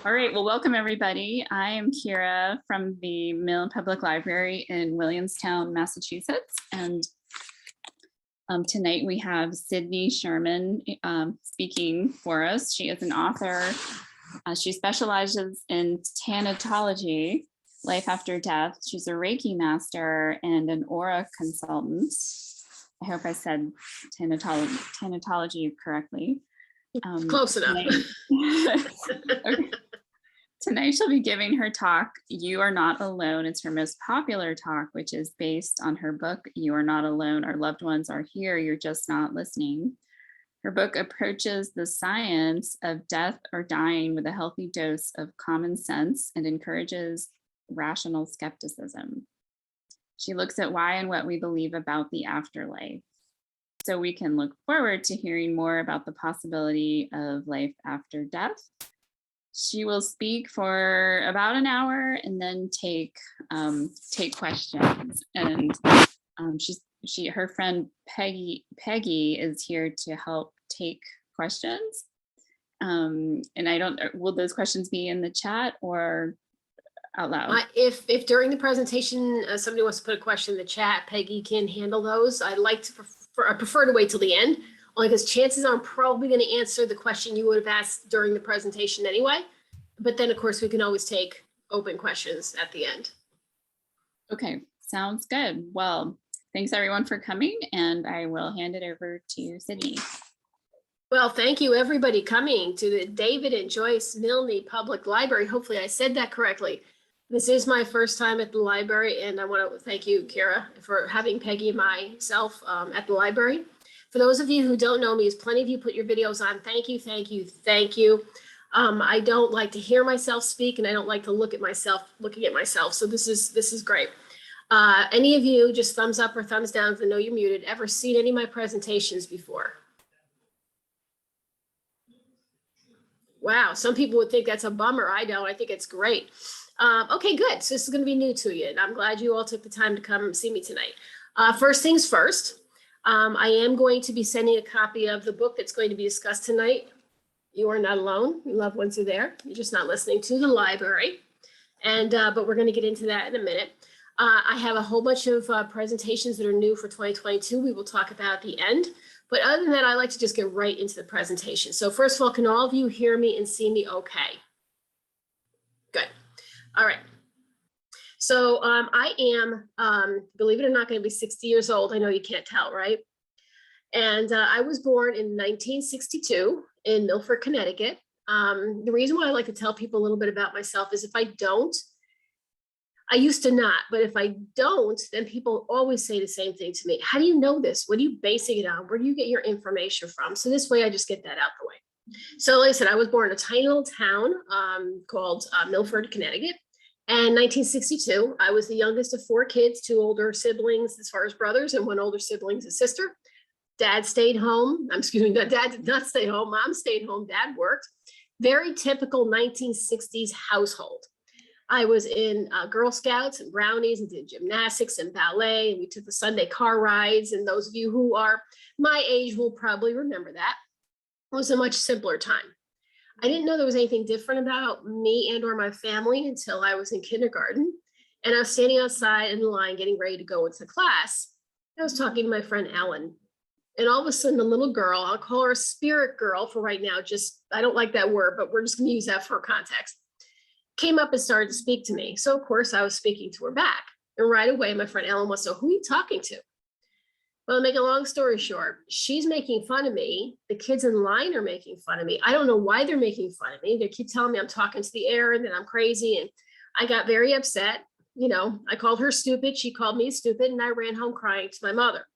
All right, well, welcome everybody. I am Kira from the Mill Public Library in Williamstown, Massachusetts. And tonight we have Sydney Sherman speaking for us. She is an author. She specializes in thanatology, life after death. She's a Reiki master and an aura consultant. I hope I said thanatology correctly. Close enough. Okay. Tonight she'll be giving her talk, You Are Not Alone. It's her most popular talk, which is based on her book, You Are Not Alone. Our loved ones are here. You're just not listening. Her book approaches the science of death or dying with a healthy dose of common sense and encourages rational skepticism. She looks at why and what we believe about the afterlife, so we can look forward to hearing more about the possibility of life after death. She will speak for about an hour and then take questions. And her friend Peggy is here to help take questions. And will those questions be in the chat or out loud? If during the presentation somebody wants to put a question in the chat, Peggy can handle those. I prefer to wait till the end, only because chances are I'm probably going to answer the question you would have asked during the presentation anyway. But then, of course, we can always take open questions at the end. Okay, sounds good. Well, thanks everyone for coming, and I will hand it over to Sydney. Well, thank you everybody coming to the David and Joyce Milne Public Library. Hopefully I said that correctly. This is my first time at the library, and I want to thank you, Kira, for having Peggy and myself at the library. For those of you who don't know me, as plenty of you put your videos on, thank you, thank you, thank you. I don't like to hear myself speak, and I don't like to look at myself looking at myself. So this is great. Any of you, just thumbs up or thumbs down if I know you're muted, ever seen any of my presentations before? Wow, some people would think that's a bummer. I don't. I think it's great. Okay, good. So this is going to be new to you, and I'm glad you all took the time to come see me tonight. First things first, I am going to be sending a copy of the book that's going to be discussed tonight. You Are Not Alone. Your loved ones are there. You're just not listening to the library. And but we're going to get into that in a minute. I have a whole bunch of presentations that are new for 2022. We will talk about at the end. But other than that, I like to just get right into the presentation. So first of all, can all of you hear me and see me okay? Good. All right. So I am, believe it or not, going to be 60 years old. I know you can't tell, right? And I was born in 1962 in Milford, Connecticut. The reason why I like to tell people a little bit about myself is if I don't, I used to not, but if I don't, then people always say the same thing to me. How do you know this? What are you basing it on? Where do you get your information from? So this way I just get that out the way. So like I said, I was born in a tiny little town called Milford, Connecticut. And 1962, I was the youngest of 4 kids, 2 older siblings as far as brothers and 1 older sibling, a sister. Dad stayed home. Dad did not stay home. Mom stayed home. Dad worked. Very typical 1960s household. I was in Girl Scouts and Brownies and did gymnastics and ballet. And we took the Sunday car rides. And those of you who are my age will probably remember that. It was a much simpler time. I didn't know there was anything different about me and or my family until I was in kindergarten. And I was standing outside in the line getting ready to go into class. I was talking to my friend Ellen. And all of a sudden, the little girl, I'll call her a spirit girl for right now, I don't like that word, but we're just going to use that for context, came up and started to speak to me. So, of course, I was speaking to her back. And right away, my friend Ellen wants to know, who are you talking to? Well, to make a long story short, she's making fun of me. The kids in line are making fun of me. I don't know why they're making fun of me. They keep telling me I'm talking to the air and that I'm crazy. And I got very upset. You know, I called her stupid. She called me stupid. And I ran home crying to my mother.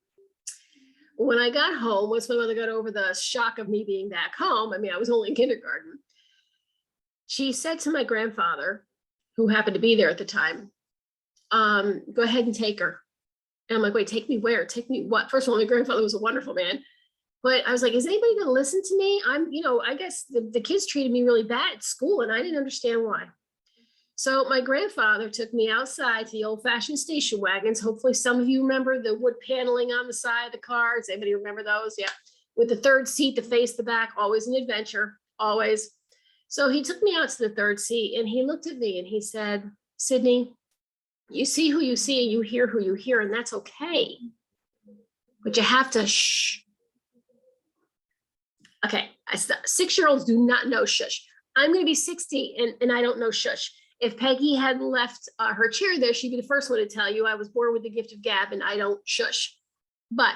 When I got home, once my mother got over the shock of me being back home, I mean, I was only in kindergarten, she said to my grandfather, who happened to be there at the time, go ahead and take her. And I'm like, wait, take me where? Take me what? First of all, my grandfather was a wonderful man. But I was like, is anybody going to listen to me? I guess the kids treated me really bad at school and I didn't understand why. So my grandfather took me outside to the old-fashioned station wagons. Hopefully some of you remember the wood paneling on the side of the car. Does anybody remember those? Yeah. With the third seat to face the back, always an adventure, always. So he took me out to the third seat and he looked at me and he said, Sydney, you see who you see and you hear who you hear, and that's okay. But you have to shh. Okay, 6-year-olds do not know shush. I'm going to be 60 and I don't know shush. If Peggy had left her chair there, she'd be the first one to tell you I was born with the gift of gab and I don't shush. But,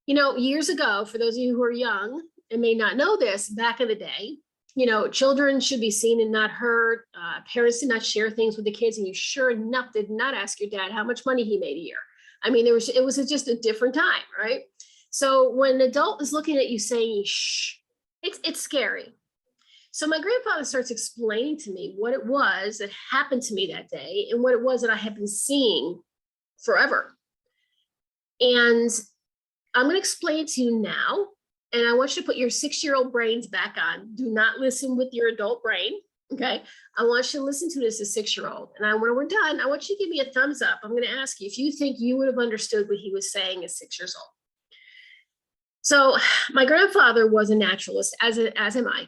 you know, years ago, for those of you who are young and may not know this, back in the day, you know, children should be seen and not heard. Parents did not share things with the kids, and you sure enough did not ask your dad how much money he made a year. I mean, it was just a different time, right? So when an adult is looking at you saying, shh, it's scary. So my grandfather starts explaining to me what it was that happened to me that day and what it was that I had been seeing forever. And I'm going to explain it to you now. And I want you to put your 6-year-old brains back on. Do not listen with your adult brain. Okay. I want you to listen to this as a 6-year-old. And when we're done, I want you to give me a thumbs up. I'm going to ask you if you think you would have understood what he was saying at 6 years old. So my grandfather was a naturalist, as am I.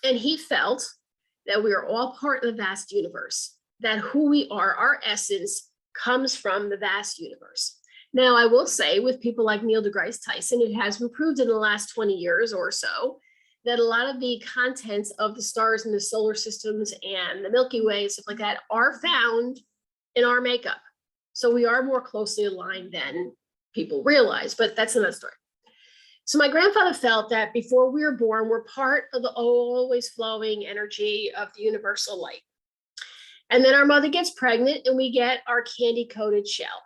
And he felt that we are all part of the vast universe, that who we are, our essence, comes from the vast universe. Now, I will say with people like Neil deGrasse Tyson, it has been proved in the last 20 years or so that a lot of the contents of the stars in the solar systems and the Milky Way and stuff like that are found in our makeup. So we are more closely aligned than people realize, but that's another story. So my grandfather felt that before we were born, we're part of the always flowing energy of the universal light. And then our mother gets pregnant and we get our candy coated shell.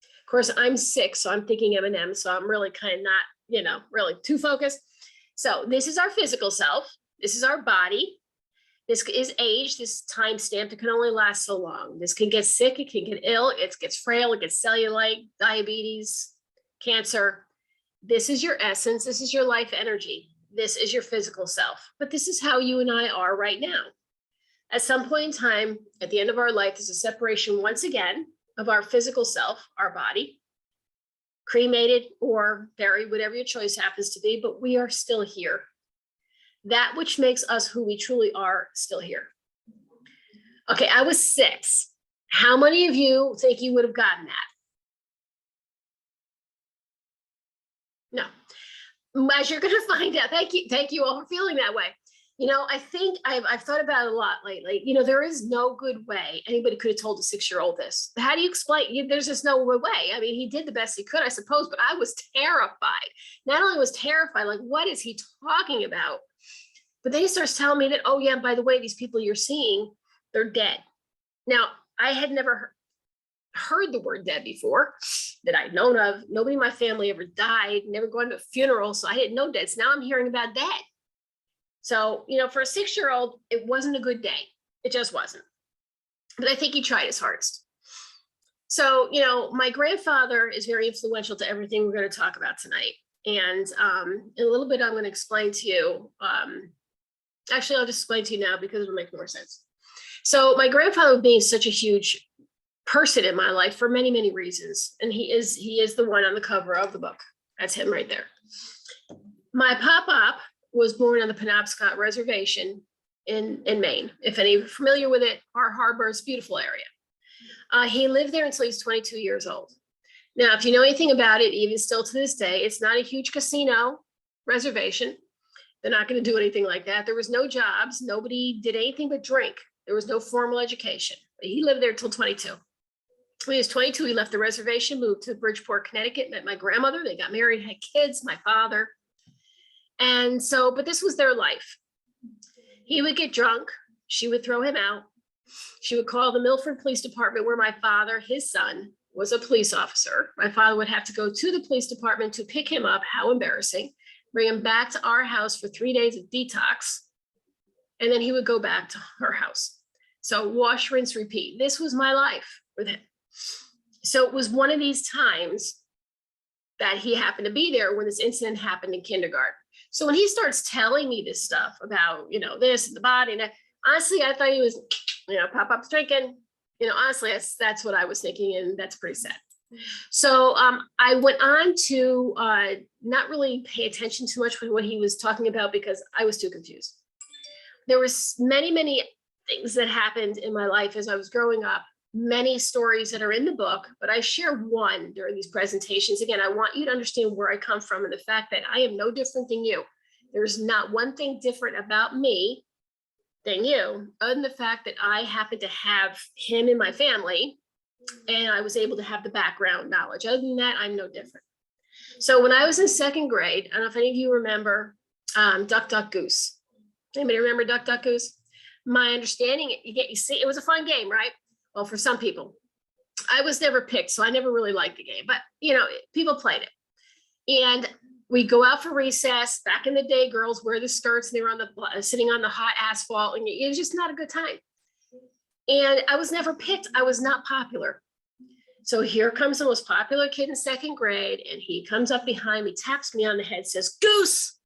Of course, I'm 6, so I'm thinking M&M, so I'm really kind of not, you know, really too focused. So this is our physical self. This is our body. This is age, this time stamp. It can only last so long. This can get sick, it can get ill, it gets frail, it gets cellulite, diabetes, cancer. This is your essence. This is your life energy. This is your physical self. But this is how you and I are right now. At some point in time, at the end of our life, there's a separation once again of our physical self, our body, cremated or buried, whatever your choice happens to be, but we are still here. That which makes us who we truly are still here. Okay, I was 6. How many of you think you would have gotten that? No. As you're going to find out, thank you all for feeling that way. You know, I think I've thought about it a lot lately. You know, there is no good way anybody could have told a 6-year-old this. How do you explain? There's just no way. I mean, he did the best he could, I suppose, but I was terrified. Not only was terrified, like, what is he talking about? But then he starts telling me that, oh yeah, by the way, these people you're seeing, they're dead. Now, I had never heard the word dead before that I'd known of. Nobody in my family ever died, never gone to a funeral, so I didn't know dead. So now I'm hearing about dead. So, you know, for a 6-year-old, it wasn't a good day. It just wasn't. But I think he tried his hardest. So, you know, my grandfather is very influential to everything we're going to talk about tonight. And in a little bit, I'm going to explain to you. Actually, I'll just explain to you now because it'll make more sense. So my grandfather being such a huge person in my life for many, many reasons. And he is the one on the cover of the book. That's him right there. My pop-up was born on the Penobscot Reservation in Maine. If any are familiar with it, our harbor is a beautiful area. He lived there until he's 22 years old. Now, if you know anything about it, even still to this day, it's not a huge casino reservation. They're not going to do anything like that. There was no jobs. Nobody did anything but drink. There was no formal education. He lived there till 22. When he was 22, he left the reservation, moved to Bridgeport, Connecticut, met my grandmother. They got married, had kids, my father. And so, but this was their life. He would get drunk. She would throw him out. She would call the Milford Police Department where my father, his son, was a police officer. My father would have to go to the police department to pick him up. How embarrassing. Bring him back to our house for 3 days of detox. And then he would go back to her house. So wash, rinse, repeat. This was my life with him. So it was one of these times that he happened to be there when this incident happened in kindergarten. So when he starts telling me this stuff about, you know, this and the body, and honestly, I thought he was, you know, pop-up's drinking. You know, honestly, that's what I was thinking, and that's pretty sad. So I went on to not really pay attention too much with what he was talking about because I was too confused. There was many things that happened in my life as I was growing up, many stories that are in the book, but I share one during these presentations. Again, I want you to understand where I come from and the fact that I am no different than you. There's not one thing different about me than you, other than the fact that I happen to have him in my family and I was able to have the background knowledge. Other than that, I'm no different. So when I was in second grade, I don't know if any of you remember Duck, Duck, Goose. Anybody remember Duck, Duck, Goose? My understanding, you see, it was a fun game, right? Well, for some people. I was never picked, so I never really liked the game, but people played it. And we go out for recess. Back in the day, girls wear the skirts and they were sitting on the hot asphalt, and it was just not a good time. And I was never picked. I was not popular. So here comes the most popular kid in second grade, and he comes up behind me, taps me on the head, says, "Goose."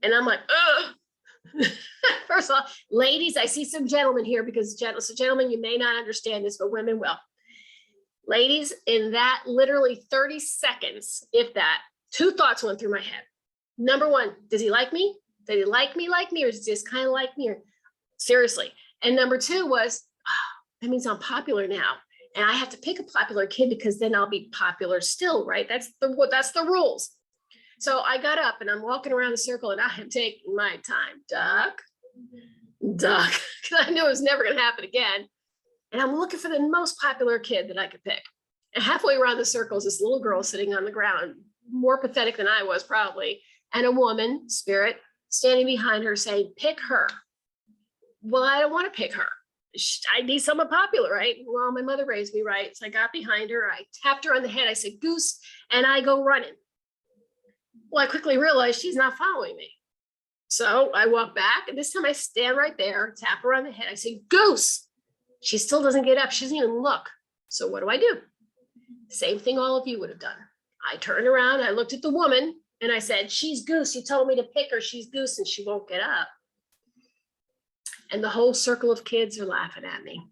And I'm like, ugh. First of all, ladies, I see some gentlemen here because gentlemen, you may not understand this, but women will. Ladies, in that literally 30 seconds, if that, two thoughts went through my head. Number one, does he like me? Did he like me, or is he just kind of like me? Or seriously. And number two was, oh, that means I'm popular now. And I have to pick a popular kid because then I'll be popular still, right? That's the rules. So I got up and I'm walking around the circle and I am taking my time. Duck, because I knew it was never going to happen again. And I'm looking for the most popular kid that I could pick. And halfway around the circle is this little girl sitting on the ground, more pathetic than I was probably, and a woman, spirit, standing behind her saying, "Pick her." Well, I don't want to pick her. I need someone popular, right? Well, my mother raised me right. So I got behind her. I tapped her on the head. I said, "Goose," and I go running. Well, I quickly realized she's not following me. So I walk back, and this time I stand right there, tap her on the head. I say, "Goose." She still doesn't get up. She doesn't even look. So what do? Same thing all of you would have done. I turned around, I looked at the woman, and I said, "She's Goose. You told me to pick her. She's Goose, and she won't get up." And the whole circle of kids are laughing at me.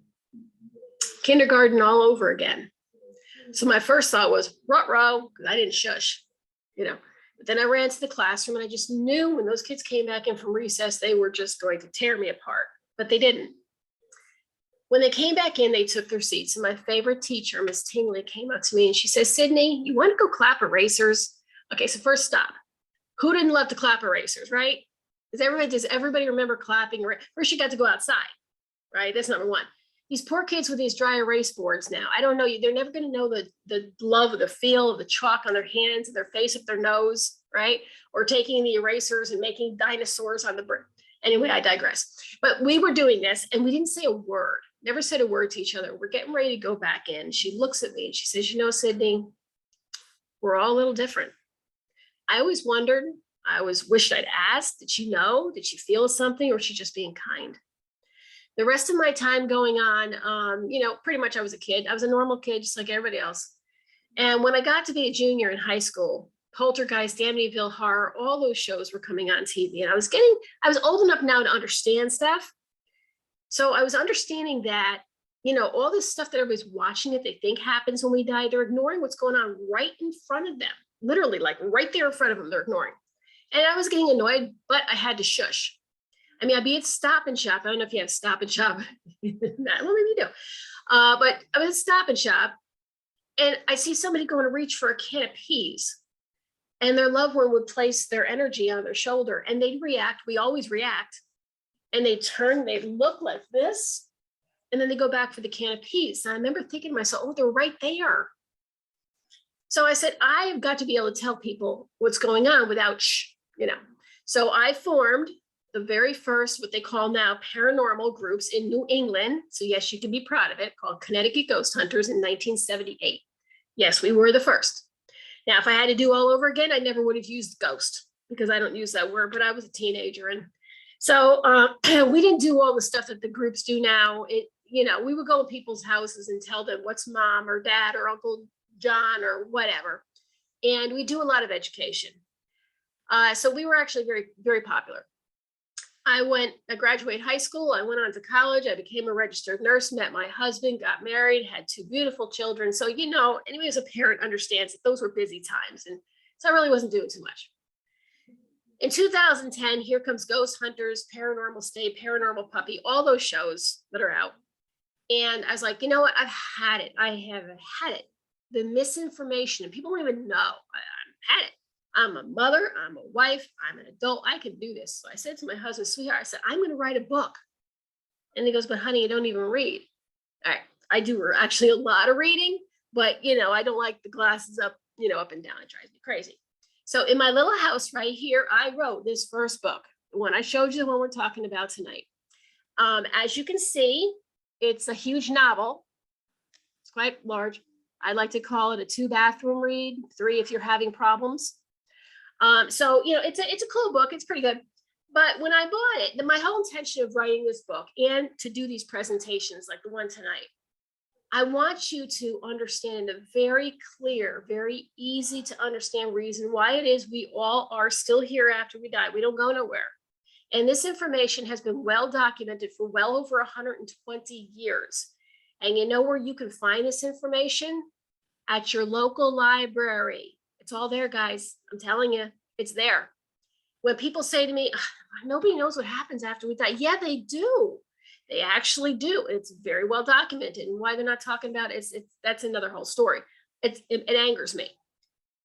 Kindergarten all over again. So my first thought was, ruh-roh, because I didn't shush, But then I ran to the classroom and I just knew when those kids came back in from recess, they were just going to tear me apart, but they didn't. When they came back in, they took their seats. And my favorite teacher, Miss Tingley, came up to me and she says, "Sydney, you want to go clap erasers?" Okay, so first stop. Who didn't love to clap erasers, right? Does everybody remember clapping? First, you got to go outside, right? That's number one. These poor kids with these dry erase boards now, I don't know, they're never going to know the love of the feel of the chalk on their hands, and their face, up their nose, right? Or taking the erasers and making dinosaurs on the brick. Anyway, I digress. But we were doing this and we didn't say a word, never said a word to each other. We're getting ready to go back in. She looks at me and she says, "Sydney, we're all a little different." I always wondered, I always wished I'd asked, did she know? Did she feel something, or was she just being kind? The rest of my time going on, pretty much I was a kid. I was a normal kid, just like everybody else. And when I got to be a junior in high school, Poltergeist, Amityville Horror, all those shows were coming on TV. And I was old enough now to understand stuff. So I was understanding that, all this stuff that everybody's watching that they think happens when we die, they're ignoring what's going on right in front of them. Literally, like right there in front of them, they're ignoring. And I was getting annoyed, but I had to shush. I mean, I'd be at Stop and Shop. I don't know if you have Stop and Shop. Well, maybe you do. But I was at Stop and Shop, and I see somebody going to reach for a can of peas, and their loved one would place their energy on their shoulder, and they'd react. We always react. And they turn, they look like this, and then they go back for the can of peas. And I remember thinking to myself, "Oh, they're right there." So I said, I've got to be able to tell people what's going on without So I formed the very first, what they call now paranormal groups in New England. So yes, you can be proud of it, called Connecticut Ghost Hunters in 1978. Yes, we were the first. Now, if I had to do all over again, I never would have used ghost because I don't use that word, but I was a teenager. And so we didn't do all the stuff that the groups do now. We would go to people's houses and tell them what's mom or dad or Uncle John or whatever. And we do a lot of education. So we were actually very, very popular. I graduated high school. I went on to college. I became a registered nurse, met my husband, got married, had 2 beautiful children. So, anybody as a parent understands that those were busy times. And so I really wasn't doing too much. In 2010, here comes Ghost Hunters, Paranormal State, Paranormal Puppy, all those shows that are out. And I was like, you know what? I've had it. I have had it. The misinformation, and people don't even know. I've had it. I'm a mother, I'm a wife, I'm an adult, I can do this. So I said to my husband, sweetheart, I said, I'm going to write a book. And he goes, but honey, you don't even read. All right, I do actually a lot of reading, but I don't like the glasses up, up and down. It drives me crazy. So in my little house right here, I wrote this first book, the one I showed you, the one we're talking about tonight. As you can see, it's a huge novel. It's quite large. I like to call it a 2-bathroom read, 3 if you're having problems. So, it's a cool book. It's pretty good. But when I bought it, my whole intention of writing this book and to do these presentations like the one tonight, I want you to understand a very clear, very easy to understand reason why it is we all are still here after we die. We don't go nowhere. And this information has been well documented for well over 120 years. And you know where you can find this information? At your local library. It's all there, guys. I'm telling you, it's there. When people say to me, nobody knows what happens after we die. Yeah, they do. They actually do. It's very well documented. And why they're not talking about it, that's another whole story. It angers me.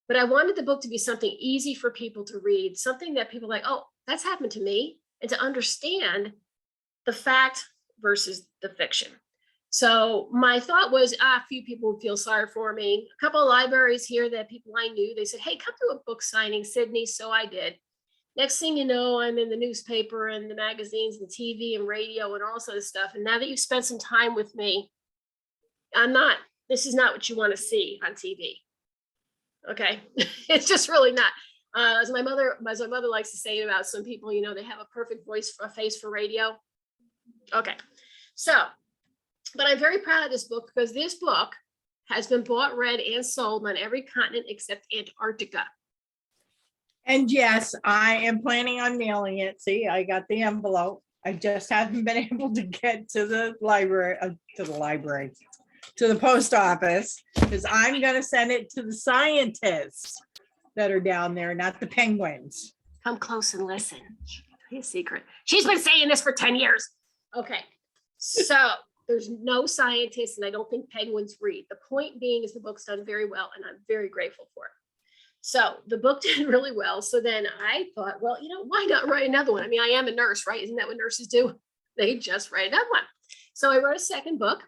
But I wanted the book to be something easy for people to read, something that people are like, oh, that's happened to me, and to understand the fact versus the fiction. So my thought was, a few people would feel sorry for me. A couple of libraries here that people I knew, they said, hey, come to a book signing, Sydney. So I did. Next thing you know, I'm in the newspaper and the magazines and TV and radio and all sorts of stuff. And now that you've spent some time with me, this is not what you want to see on TV. Okay. It's just really not. As my mother likes to say about some people, they have a perfect face for radio. Okay. So, but I'm very proud of this book because this book has been bought, read, and sold on every continent except Antarctica. And yes, I am planning on mailing it. See, I got the envelope. I just haven't been able to get to the library, to the post office, because I'm going to send it to the scientists that are down there, not the penguins. Come close and listen. Be a secret. She's been saying this for 10 years. Okay. So there's no scientists, and I don't think penguins read. The point being is the book's done very well, and I'm very grateful for it. So the book did really well. So then I thought, well, why not write another one? I mean, I am a nurse, right? Isn't that what nurses do? They just write another one. So I wrote a second book,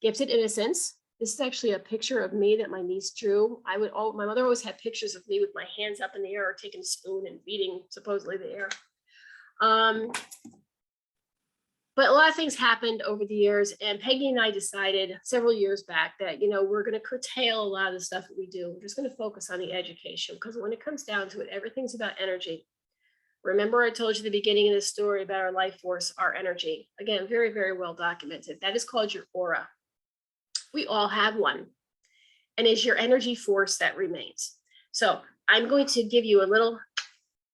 Gifted Innocence. This is actually a picture of me that my niece drew. My mother always had pictures of me with my hands up in the air, taking a spoon and beating supposedly the air. But a lot of things happened over the years, and Peggy and I decided several years back that, we're going to curtail a lot of the stuff that we do. We're just going to focus on the education, because when it comes down to it, everything's about energy. Remember, I told you at the beginning of this story about our life force, our energy. Again, very, very well documented. That is called your aura. We all have one, and it's your energy force that remains. So I'm going to give you a little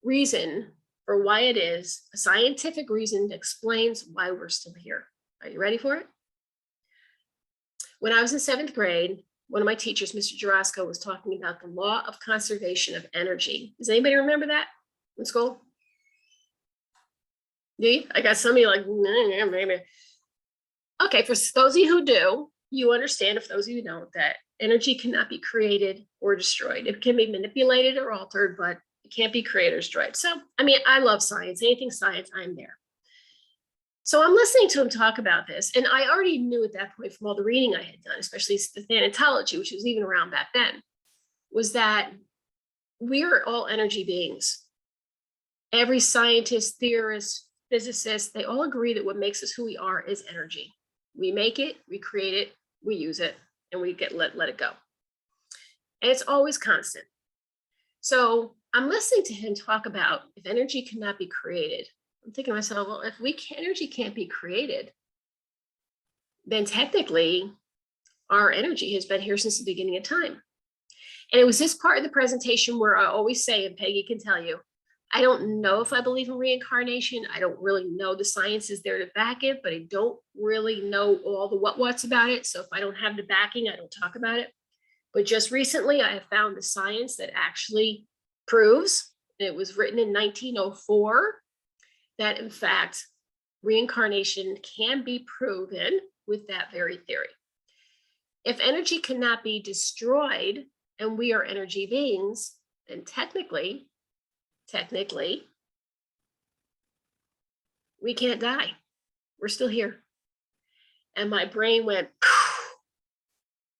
reason for why it is, a scientific reason that explains why we're still here. Are you ready for it? When I was in 7th grade, one of my teachers, Mr. Degrasse, was talking about the law of conservation of energy. Does anybody remember that in school? Do you? I got some of you like, maybe. Okay, for those of you who do, you understand, if those of you don't, that energy cannot be created or destroyed. It can be manipulated or altered, but it can't be created or destroyed. So, I mean, I love science. Anything science, I'm there. So I'm listening to him talk about this, and I already knew at that point from all the reading I had done, especially the Thanatology, which was even around back then, was that we are all energy beings. Every scientist, theorist, physicist, they all agree that what makes us who we are is energy. We make it, we create it, we use it, and we let it go. And it's always constant. So I'm listening to him talk about if energy cannot be created. I'm thinking to myself, well, if energy can't be created, then technically our energy has been here since the beginning of time. And it was this part of the presentation where I always say, and Peggy can tell you, I don't know if I believe in reincarnation. I don't really know the science is there to back it, but I don't really know all the what's about it. So if I don't have the backing, I don't talk about it. But just recently, I have found the science that actually proves, it was written in 1904, that in fact, reincarnation can be proven with that very theory. If energy cannot be destroyed and we are energy beings, then technically, we can't die. We're still here. And my brain went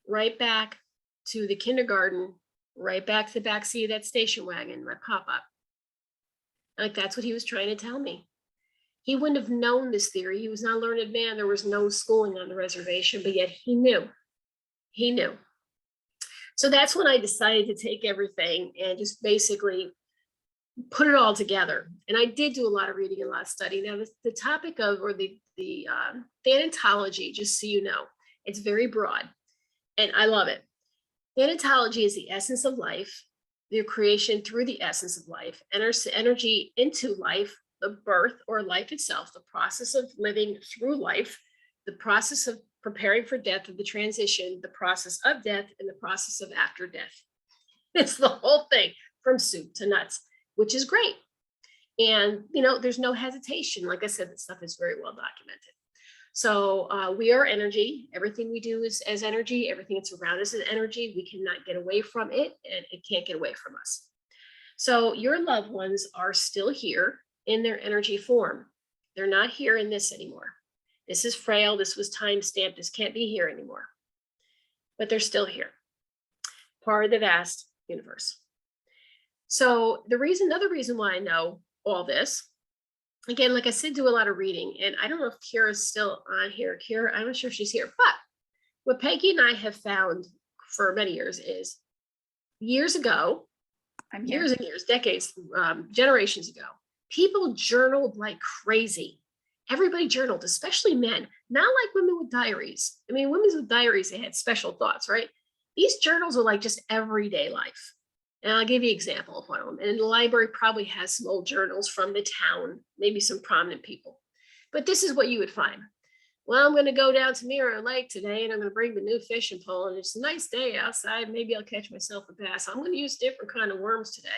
right back to the kindergarten, right back to the back seat of that station wagon, my pop-up. Like, that's what he was trying to tell me. He wouldn't have known this theory. He was not a learned man. There was no schooling on the reservation, but yet he knew. He knew. So that's when I decided to take everything and just basically put it all together. And I did do a lot of reading and a lot of study. Now, the topic of, or the thanatology, just so you know, it's very broad and I love it. Thanatology is the essence of life, the creation through the essence of life, energy into life, the birth or life itself, the process of living through life, the process of preparing for death, of the transition, the process of death, and the process of after death. It's the whole thing from soup to nuts, which is great. And, you know, there's no hesitation. Like I said, this stuff is very well documented. So we are energy. Everything we do is as energy. Everything that's around us is energy. We cannot get away from it, and it can't get away from us. So your loved ones are still here in their energy form. They're not here in this anymore. This is frail. This was time stamped. This can't be here anymore. But they're still here, part of the vast universe. So another reason why I know all this, again, like I said, do a lot of reading. And I don't know if Kira's still on here. Kira, I'm not sure if she's here. But what Peggy and I have found for many years is years ago, years and years, decades, generations ago, people journaled like crazy. Everybody journaled, especially men, not like women with diaries. I mean, women with diaries, they had special thoughts, right? These journals are like just everyday life. And I'll give you an example of one of them. And the library probably has some old journals from the town, maybe some prominent people. But this is what you would find. Well, I'm going to go down to Mirror Lake today, and I'm going to bring the new fishing pole. And it's a nice day outside. Maybe I'll catch myself a bass. I'm going to use different kind of worms today.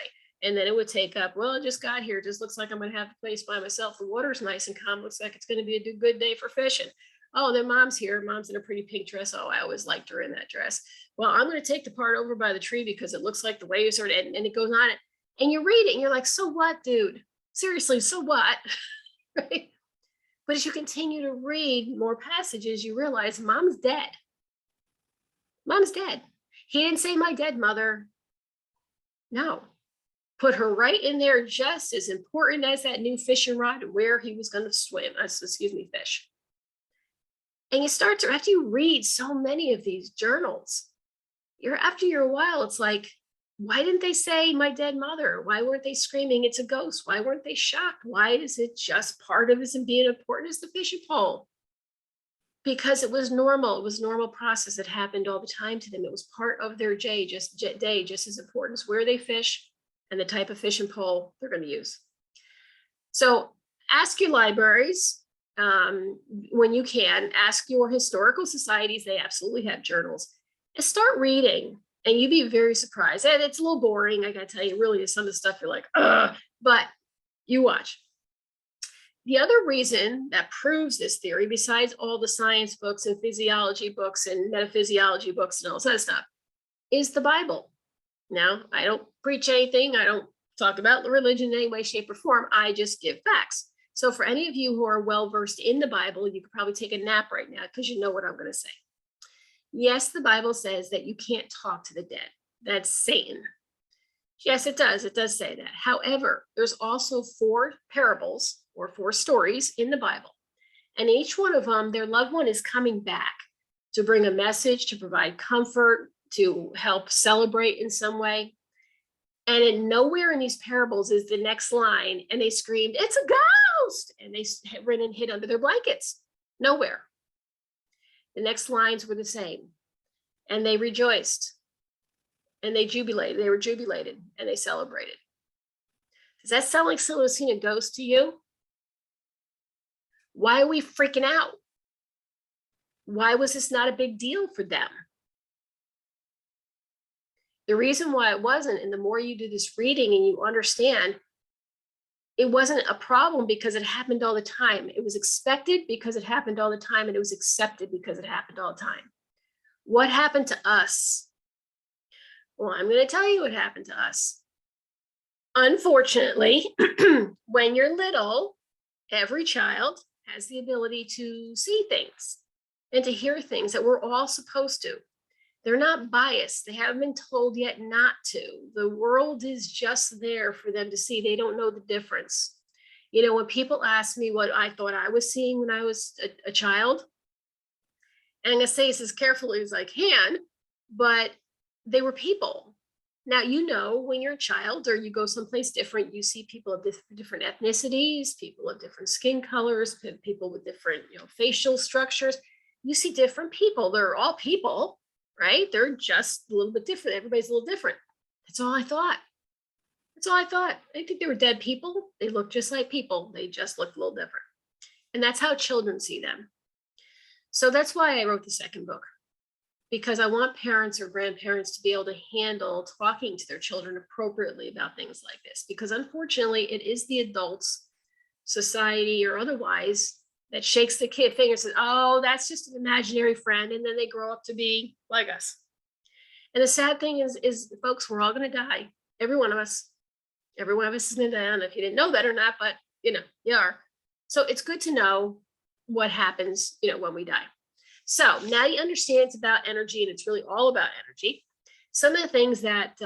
And then it would take up, well, I just got here. It just looks like I'm going to have the place by myself. The water's nice and calm. Looks like it's going to be a good day for fishing. Oh, then mom's here. Mom's in a pretty pink dress. Oh, I always liked her in that dress. Well, I'm going to take the part over by the tree because it looks like the waves are, and it goes on it. And you read it and you're like, so what, dude? Seriously, so what? Right? But as you continue to read more passages, you realize mom's dead. Mom's dead. He didn't say my dead mother. No. Put her right in there, just as important as that new fishing rod and where he was going to swim, fish. And you start to, after you read so many of these journals, after a while, it's like, why didn't they say my dead mother? Why weren't they screaming it's a ghost? Why weren't they shocked? Why is it just part of us and being important as the fishing pole? Because it was normal. It was a normal process that happened all the time to them. It was part of their day, just as important as where they fish and the type of fishing pole they're going to use. So ask your libraries when you can, ask your historical societies. They absolutely have journals. And start reading, and you'd be very surprised. And it's a little boring, I gotta tell you, really, some of the stuff you're like, ugh, but you watch. The other reason that proves this theory, besides all the science books and physiology books and metaphysiology books and all that stuff, is the Bible. Now, I don't preach anything. I don't talk about religion in any way, shape, or form. I just give facts. So for any of you who are well-versed in the Bible, you could probably take a nap right now because you know what I'm going to say. Yes, the Bible says that you can't talk to the dead. That's Satan. Yes, it does. It does say that. However, there's also 4 parables or 4 stories in the Bible. And each one of them, their loved one is coming back to bring a message, to provide comfort, to help celebrate in some way. And nowhere in these parables is the next line, and they screamed, "It's a ghost!" And they ran and hid under their blankets. Nowhere. The next lines were the same. And they rejoiced. And they jubilated. They were jubilated and they celebrated. Does that sound like someone who's seen a ghost to you? Why are we freaking out? Why was this not a big deal for them? The reason why it wasn't, and the more you do this reading and you understand, it wasn't a problem because it happened all the time. It was expected because it happened all the time, and it was accepted because it happened all the time. What happened to us? Well, I'm going to tell you what happened to us. Unfortunately, when you're little, every child has the ability to see things and to hear things that we're all supposed to. They're not biased. They haven't been told yet not to. The world is just there for them to see. They don't know the difference. You know, when people ask me what I thought I was seeing when I was a child, and I'm going to say this as carefully as I can, but they were people. Now, you know, when you're a child or you go someplace different, you see people of different ethnicities, people of different skin colors, people with different, facial structures. You see different people. They're all people, right? They're just a little bit different. Everybody's a little different. That's all I thought. That's all I thought. I think they were dead people. They look just like people. They just looked a little different. And that's how children see them. So that's why I wrote the second book, because I want parents or grandparents to be able to handle talking to their children appropriately about things like this, because unfortunately it is the adults, society or otherwise, that shakes the kid finger and says, oh, that's just an imaginary friend. And then they grow up to be like us. And the sad thing is folks, we're all going to die. Every one of us is going to die. I don't know if you didn't know that or not, but you are. So it's good to know what happens, when we die. So now you understand it's about energy, and it's really all about energy. Some of the things that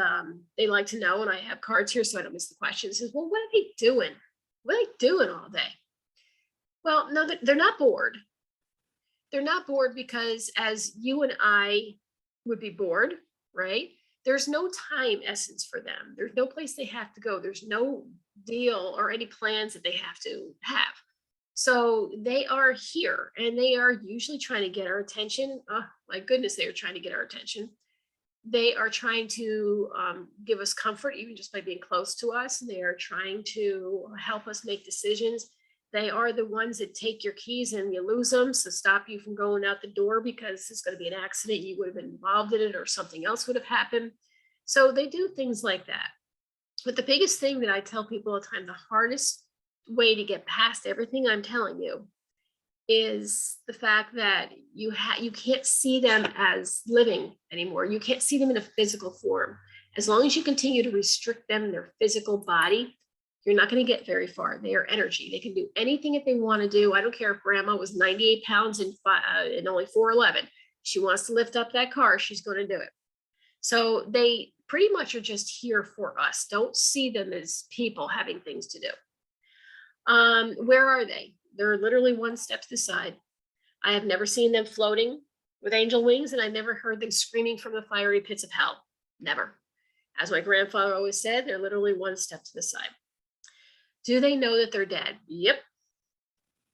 they like to know, and I have cards here so I don't miss the questions, is, well, what are they doing? What are they doing all day? Well, no, they're not bored. They're not bored because, as you and I would be bored, right? There's no time essence for them. There's no place they have to go. There's no deal or any plans that they have to have. So they are here, and they are usually trying to get our attention. Oh my goodness, they are trying to get our attention. They are trying to give us comfort, even just by being close to us. They are trying to help us make decisions. They are the ones that take your keys and you lose them, so stop you from going out the door because it's going to be an accident. You would have been involved in it, or something else would have happened. So they do things like that. But the biggest thing that I tell people all the time, the hardest way to get past everything I'm telling you, is the fact that you can't see them as living anymore. You can't see them in a physical form. As long as you continue to restrict them in their physical body, you're not going to get very far. They are energy. They can do anything that they want to do. I don't care if grandma was 98 pounds and only 4'11". She wants to lift up that car, she's going to do it. So they pretty much are just here for us. Don't see them as people having things to do. Where are they? They're literally one step to the side. I have never seen them floating with angel wings, and I've never heard them screaming from the fiery pits of hell. Never. As my grandfather always said, they're literally one step to the side. Do they know that they're dead? Yep.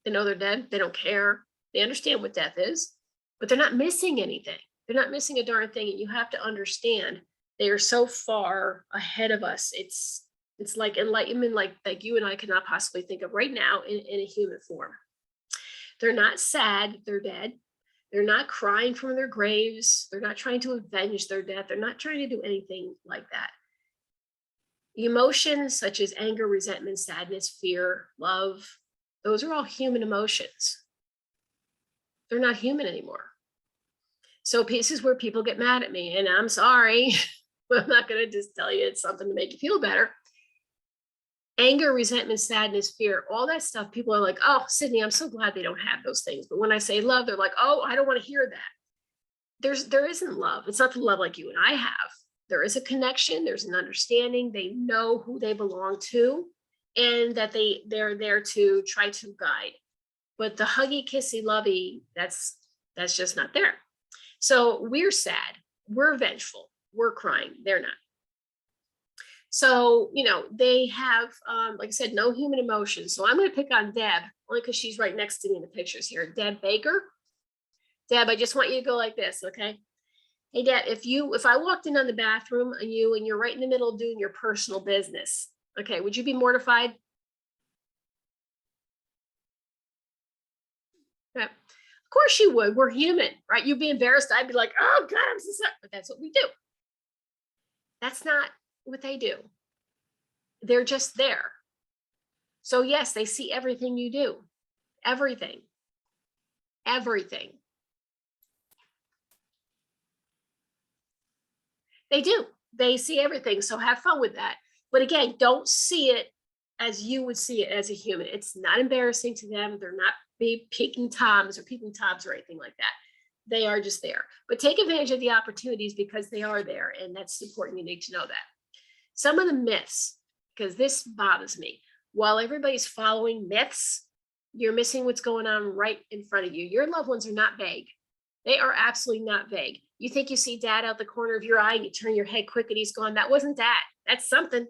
They know they're dead. They don't care. They understand what death is, but they're not missing anything. They're not missing a darn thing. And you have to understand, they are so far ahead of us. It's like enlightenment, like you and I cannot possibly think of right now in a human form. They're not sad, they're dead. They're not crying from their graves. They're not trying to avenge their death. They're not trying to do anything like that. Emotions such as anger, resentment, sadness, fear, love, those are all human emotions. They're not human anymore. So this is where people get mad at me, and I'm sorry, but I'm not going to just tell you it's something to make you feel better. Anger, resentment, sadness, fear, all that stuff, people are like, oh, Sydney, I'm so glad they don't have those things. But when I say love, they're like, oh, I don't want to hear that. There isn't love. It's not the love like you and I have. There is a connection. There's an understanding. They know who they belong to, and that they're there to try to guide. But the huggy, kissy, lovey, that's just not there. So we're sad. We're vengeful. We're crying. They're not. So, they have, like I said, no human emotions. So I'm going to pick on Deb, only because she's right next to me in the pictures here. Deb Baker. Deb, I just want you to go like this, okay? Hey, Deb, if I walked in on the bathroom and you're right in the middle of doing your personal business, Okay, would you be mortified? Yeah. Of course you would. We're human, right? You'd be embarrassed. I'd be like, oh God, I'm so sorry. But that's what we do. That's not what they do. They're just there. So yes, they see everything you do. Everything. Everything. They do. They see everything. So have fun with that. But again, don't see it as you would see it as a human. It's not embarrassing to them. They're not peeking toms or anything like that. They are just there. But take advantage of the opportunities because they are there. And that's important. You need to know that. Some of the myths, because this bothers me. While everybody's following myths, you're missing what's going on right in front of you. Your loved ones are not vague. They are absolutely not vague. You think you see dad out the corner of your eye and you turn your head quick and he's gone. That wasn't dad. That's something.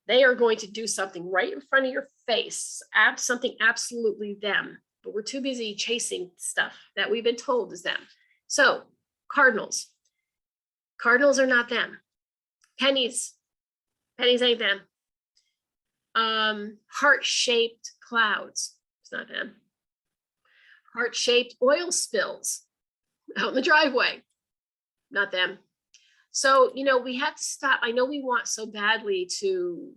They are going to do something right in front of your face. Something absolutely them. But we're too busy chasing stuff that we've been told is them. So cardinals. Cardinals are not them. Pennies. Pennies ain't them. Heart-shaped clouds. It's not them. Heart-shaped oil spills out in the driveway. Not them. So, we have to stop. I know we want so badly to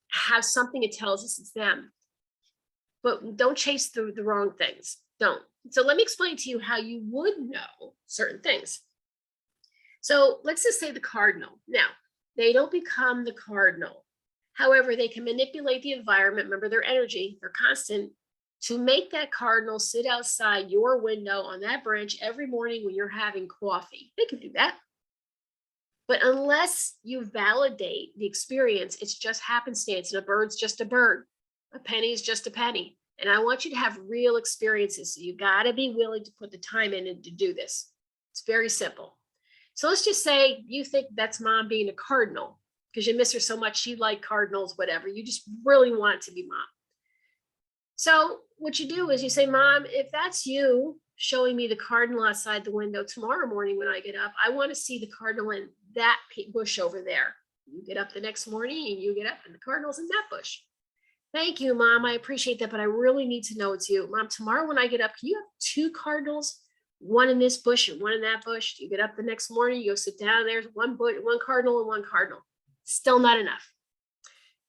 have something that tells us it's them, but don't chase the wrong things. Don't. So let me explain to you how you would know certain things. So let's just say the cardinal. Now, they don't become the cardinal. However, they can manipulate the environment. Remember, their energy, they're constant, to make that cardinal sit outside your window on that branch every morning when you're having coffee. They can do that. But unless you validate the experience, it's just happenstance, and a bird's just a bird. A penny is just a penny. And I want you to have real experiences. So you got to be willing to put the time in and to do this. It's very simple. So let's just say you think that's mom being a cardinal because you miss her so much. She liked cardinals, whatever. You just really want it to be mom. So what you do is you say, Mom, if that's you showing me the cardinal outside the window tomorrow morning when I get up, I want to see the cardinal in that bush over there. You get up the next morning and you get up and the cardinal's in that bush. Thank you, Mom. I appreciate that, but I really need to know it's you. Mom, tomorrow when I get up, can you have 2 cardinals, one in this bush and one in that bush? You get up the next morning, you go sit down, there's one cardinal and one cardinal. Still not enough.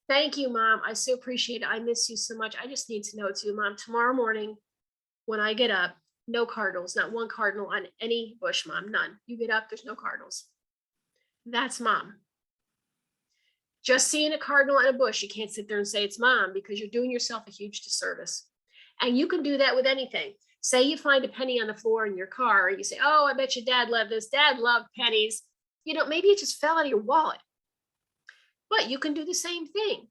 Thank you, Mom. I so appreciate it. I miss you so much. I just need to know it's you, Mom. Tomorrow morning when I get up, no cardinals, not one cardinal on any bush, Mom, none. You get up, there's no cardinals. That's Mom. Just seeing a cardinal in a bush, you can't sit there and say it's Mom because you're doing yourself a huge disservice. And you can do that with anything. Say you find a penny on the floor in your car and you say, oh, I bet your dad loved this. Dad loved pennies. Maybe it just fell out of your wallet. But you can do the same thing.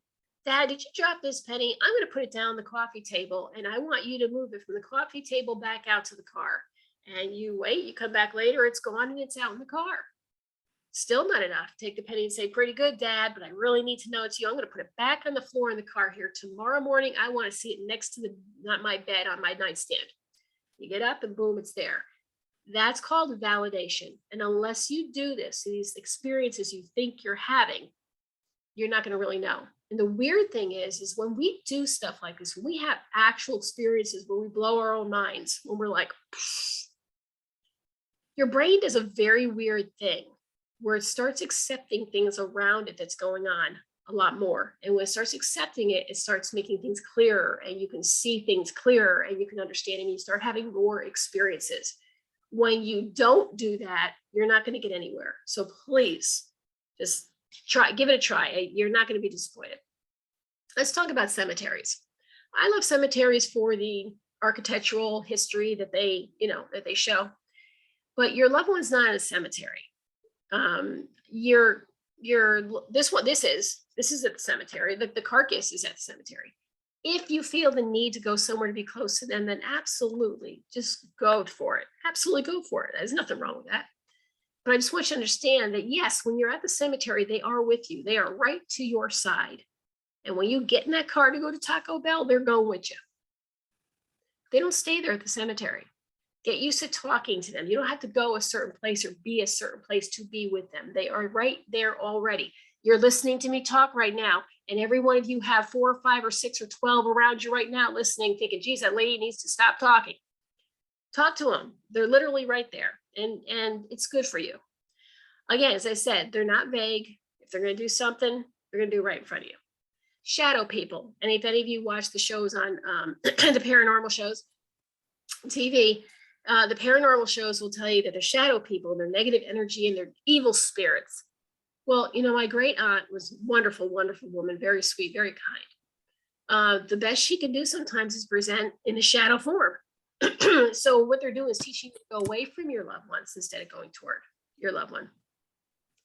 Dad, did you drop this penny? I'm going to put it down on the coffee table and I want you to move it from the coffee table back out to the car. And you wait, you come back later, it's gone and it's out in the car. Still not enough. Take the penny and say, pretty good, Dad, but I really need to know it's you. I'm going to put it back on the floor in the car here tomorrow morning. I want to see it next to not my bed, on my nightstand. You get up and boom, it's there. That's called validation. And unless you do this, these experiences you think you're having, you're not going to really know. And the weird thing is when we do stuff like this, when we have actual experiences where we blow our own minds, when we're like, pfft, your brain does a very weird thing where it starts accepting things around it that's going on a lot more. And when it starts accepting it, it starts making things clearer and you can see things clearer and you can understand and you start having more experiences. When you don't do that, you're not going to get anywhere. So please just give it a try. You're not going to be disappointed. Let's talk about cemeteries. I love cemeteries for the architectural history that they show, but your loved one's not in a cemetery. This is at the cemetery. The carcass is at the cemetery. If you feel the need to go somewhere to be close to them, then absolutely just go for it. Absolutely go for it. There's nothing wrong with that. But I just want you to understand that yes, when you're at the cemetery, they are with you. They are right to your side. And when you get in that car to go to Taco Bell, they're going with you. They don't stay there at the cemetery. Get used to talking to them. You don't have to go a certain place or be a certain place to be with them. They are right there already. You're listening to me talk right now, and every one of you have 4 or 5 or 6 or 12 around you right now listening, thinking, geez, that lady needs to stop talking. Talk to them. They're literally right there, and it's good for you. Again, as I said, they're not vague. If they're going to do something, they're going to do it right in front of you. Shadow people. And if any of you watch the shows on the paranormal shows, TV, the paranormal shows will tell you that they're shadow people, and they're negative energy, and they're evil spirits. Well, you know, my great aunt was wonderful, wonderful woman, very sweet, very kind. The best she can do sometimes is present in a shadow form. So what they're doing is teaching you to go away from your loved ones instead of going toward your loved one.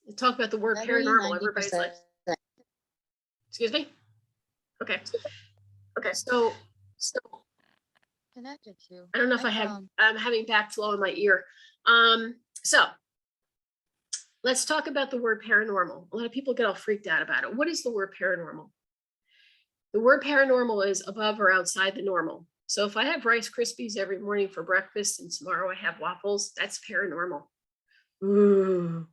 We talk about the word paranormal. Everybody's like, excuse me? Okay. Okay. So Connected to. I don't know if I'm having backflow in my ear. So let's talk about the word paranormal. A lot of people get all freaked out about it. What is the word paranormal? The word paranormal is above or outside the normal. So if I have Rice Krispies every morning for breakfast and tomorrow I have waffles, that's paranormal. Ooh.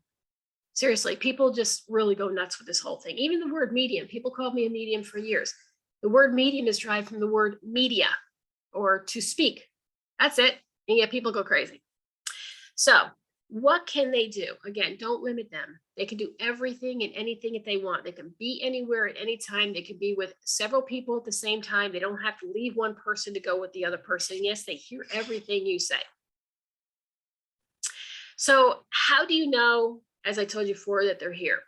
Seriously, people just really go nuts with this whole thing. Even the word medium, people called me a medium for years. The word medium is derived from the word media, or to speak. That's it. And yet people go crazy. So what can they do? Again, don't limit them. They can do everything and anything that they want. They can be anywhere at any time. They can be with several people at the same time. They don't have to leave one person to go with the other person. Yes, they hear everything you say. So how do you know, as I told you before, that they're here?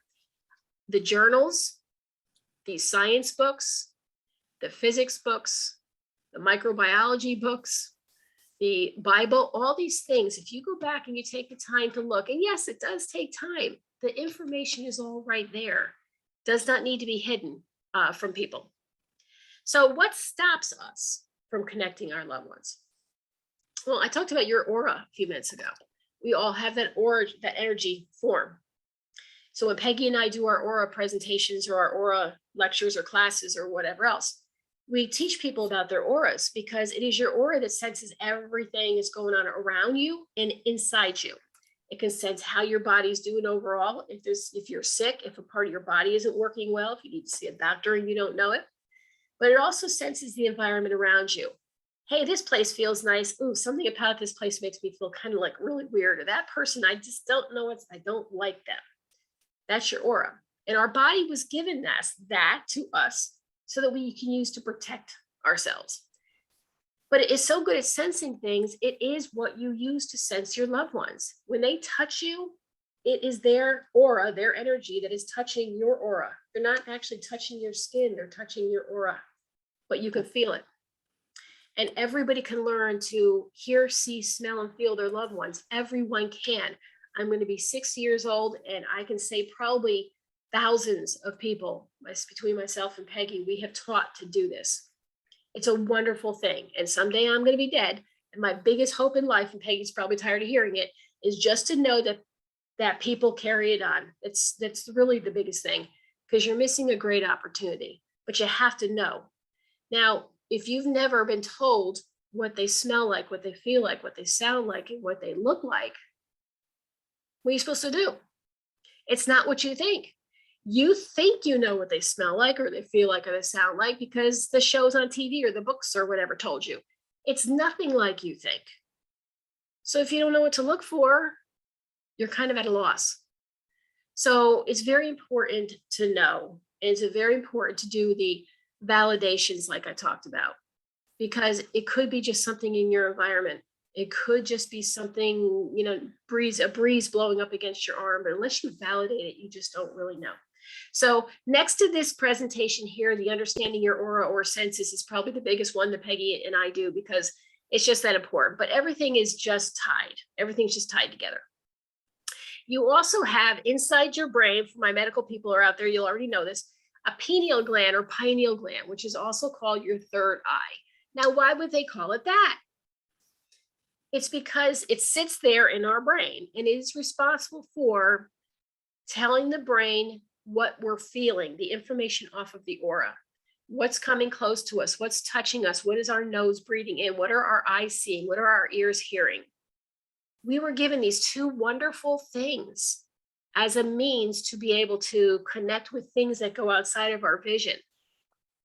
The journals, the science books, the physics books, the microbiology books, the Bible, all these things, if you go back and you take the time to look, and yes, it does take time, the information is all right there. Does not need to be hidden from people. So what stops us from connecting our loved ones? Well, I talked about your aura a few minutes ago. We all have that aura, that energy form. So when Peggy and I do our aura presentations or our aura lectures or classes or whatever else, we teach people about their auras, because it is your aura that senses everything that's going on around you and inside you. It can sense how your body's doing overall. If you're sick, if a part of your body isn't working well, if you need to see a doctor and you don't know it. But it also senses the environment around you. Hey, this place feels nice. Ooh, something about this place makes me feel kind of like really weird. Or that person, I just don't know. I don't like them. That's your aura. And our body was given that to us so that we can use to protect ourselves. But it is so good at sensing things. It is what you use to sense your loved ones. When they touch you, it is their aura, their energy that is touching your aura. They're not actually touching your skin. They're touching your aura, but you can feel it. And everybody can learn to hear, see, smell, and feel their loved ones. Everyone can. I'm going to be 6 years old, and I can say probably thousands of people, between myself and Peggy, we have taught to do this. It's a wonderful thing. And someday I'm going to be dead. And my biggest hope in life, and Peggy's probably tired of hearing it, is just to know that people carry it on. That's really the biggest thing, because you're missing a great opportunity, but you have to know. Now, if you've never been told what they smell like, what they feel like, what they sound like, and what they look like, what are you supposed to do? It's not what you think. You think you know what they smell like, or they feel like, or they sound like, because the shows on TV or the books or whatever told you. It's nothing like you think. So if you don't know what to look for, you're kind of at a loss. So it's very important to know, and it's very important to do the validations like I talked about, because it could be just something in your environment. It could just be something, a breeze blowing up against your arm, but unless you validate it, you just don't really know. So next to this presentation here, the understanding your aura or senses is probably the biggest one that Peggy and I do, because it's just that important, but everything is just tied. Everything's just tied together. You also have inside your brain, for my medical people are out there, you'll already know this, a pineal gland or pineal gland, which is also called your third eye. Now, why would they call it that? It's because it sits there in our brain and it is responsible for telling the brain what we're feeling, the information off of the aura, what's coming close to us, what's touching us, what is our nose breathing in, what are our eyes seeing, what are our ears hearing. We were given these two wonderful things as a means to be able to connect with things that go outside of our vision.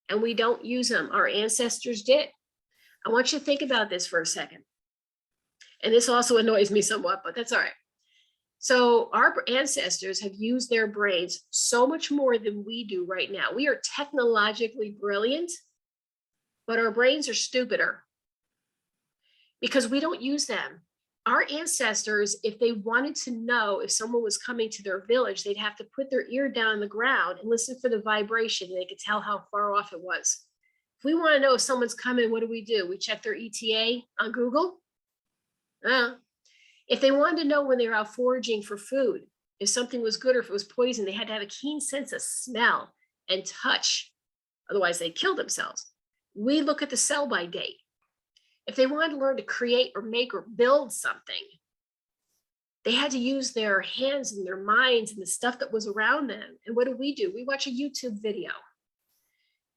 And we don't use them. Our ancestors did. I want you to think about this for a second. And this also annoys me somewhat, but that's all right. So our ancestors have used their brains so much more than we do right now. We are technologically brilliant, but our brains are stupider because we don't use them. Our ancestors, if they wanted to know if someone was coming to their village, they'd have to put their ear down on the ground and listen for the vibration. And they could tell how far off it was. If we want to know if someone's coming, what do? We check their ETA on Google. If they wanted to know when they were out foraging for food, if something was good or if it was poison, they had to have a keen sense of smell and touch. Otherwise, they'd kill themselves. We look at the sell-by date. If they wanted to learn to create or make or build something, they had to use their hands and their minds and the stuff that was around them. And what do? We watch a YouTube video.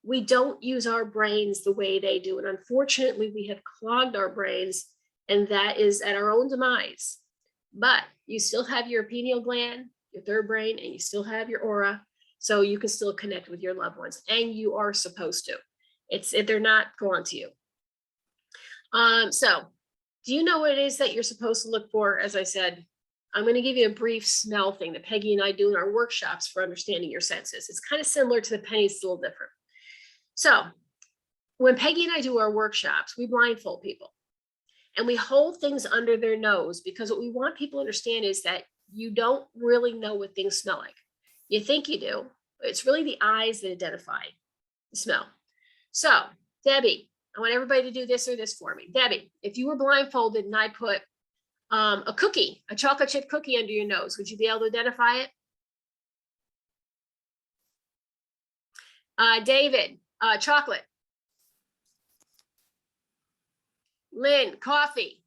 We don't use our brains the way they do. And unfortunately, we have clogged our brains, and that is at our own demise. But you still have your pineal gland, your third brain, and you still have your aura. So you can still connect with your loved ones, and you are supposed to. They're not gone to you. So do you know what it is that you're supposed to look for? As I said, I'm going to give you a brief smell thing that Peggy and I do in our workshops for understanding your senses. It's kind of similar to the pennies, it's a little different. So when Peggy and I do our workshops, we blindfold people and we hold things under their nose, because what we want people to understand is that you don't really know what things smell like. You think you do, but it's really the eyes that identify the smell. So Debbie, I want everybody to do this or this for me. Debbie, if you were blindfolded and I put a cookie, a chocolate chip cookie under your nose, would you be able to identify it? David, chocolate. Lynn, coffee.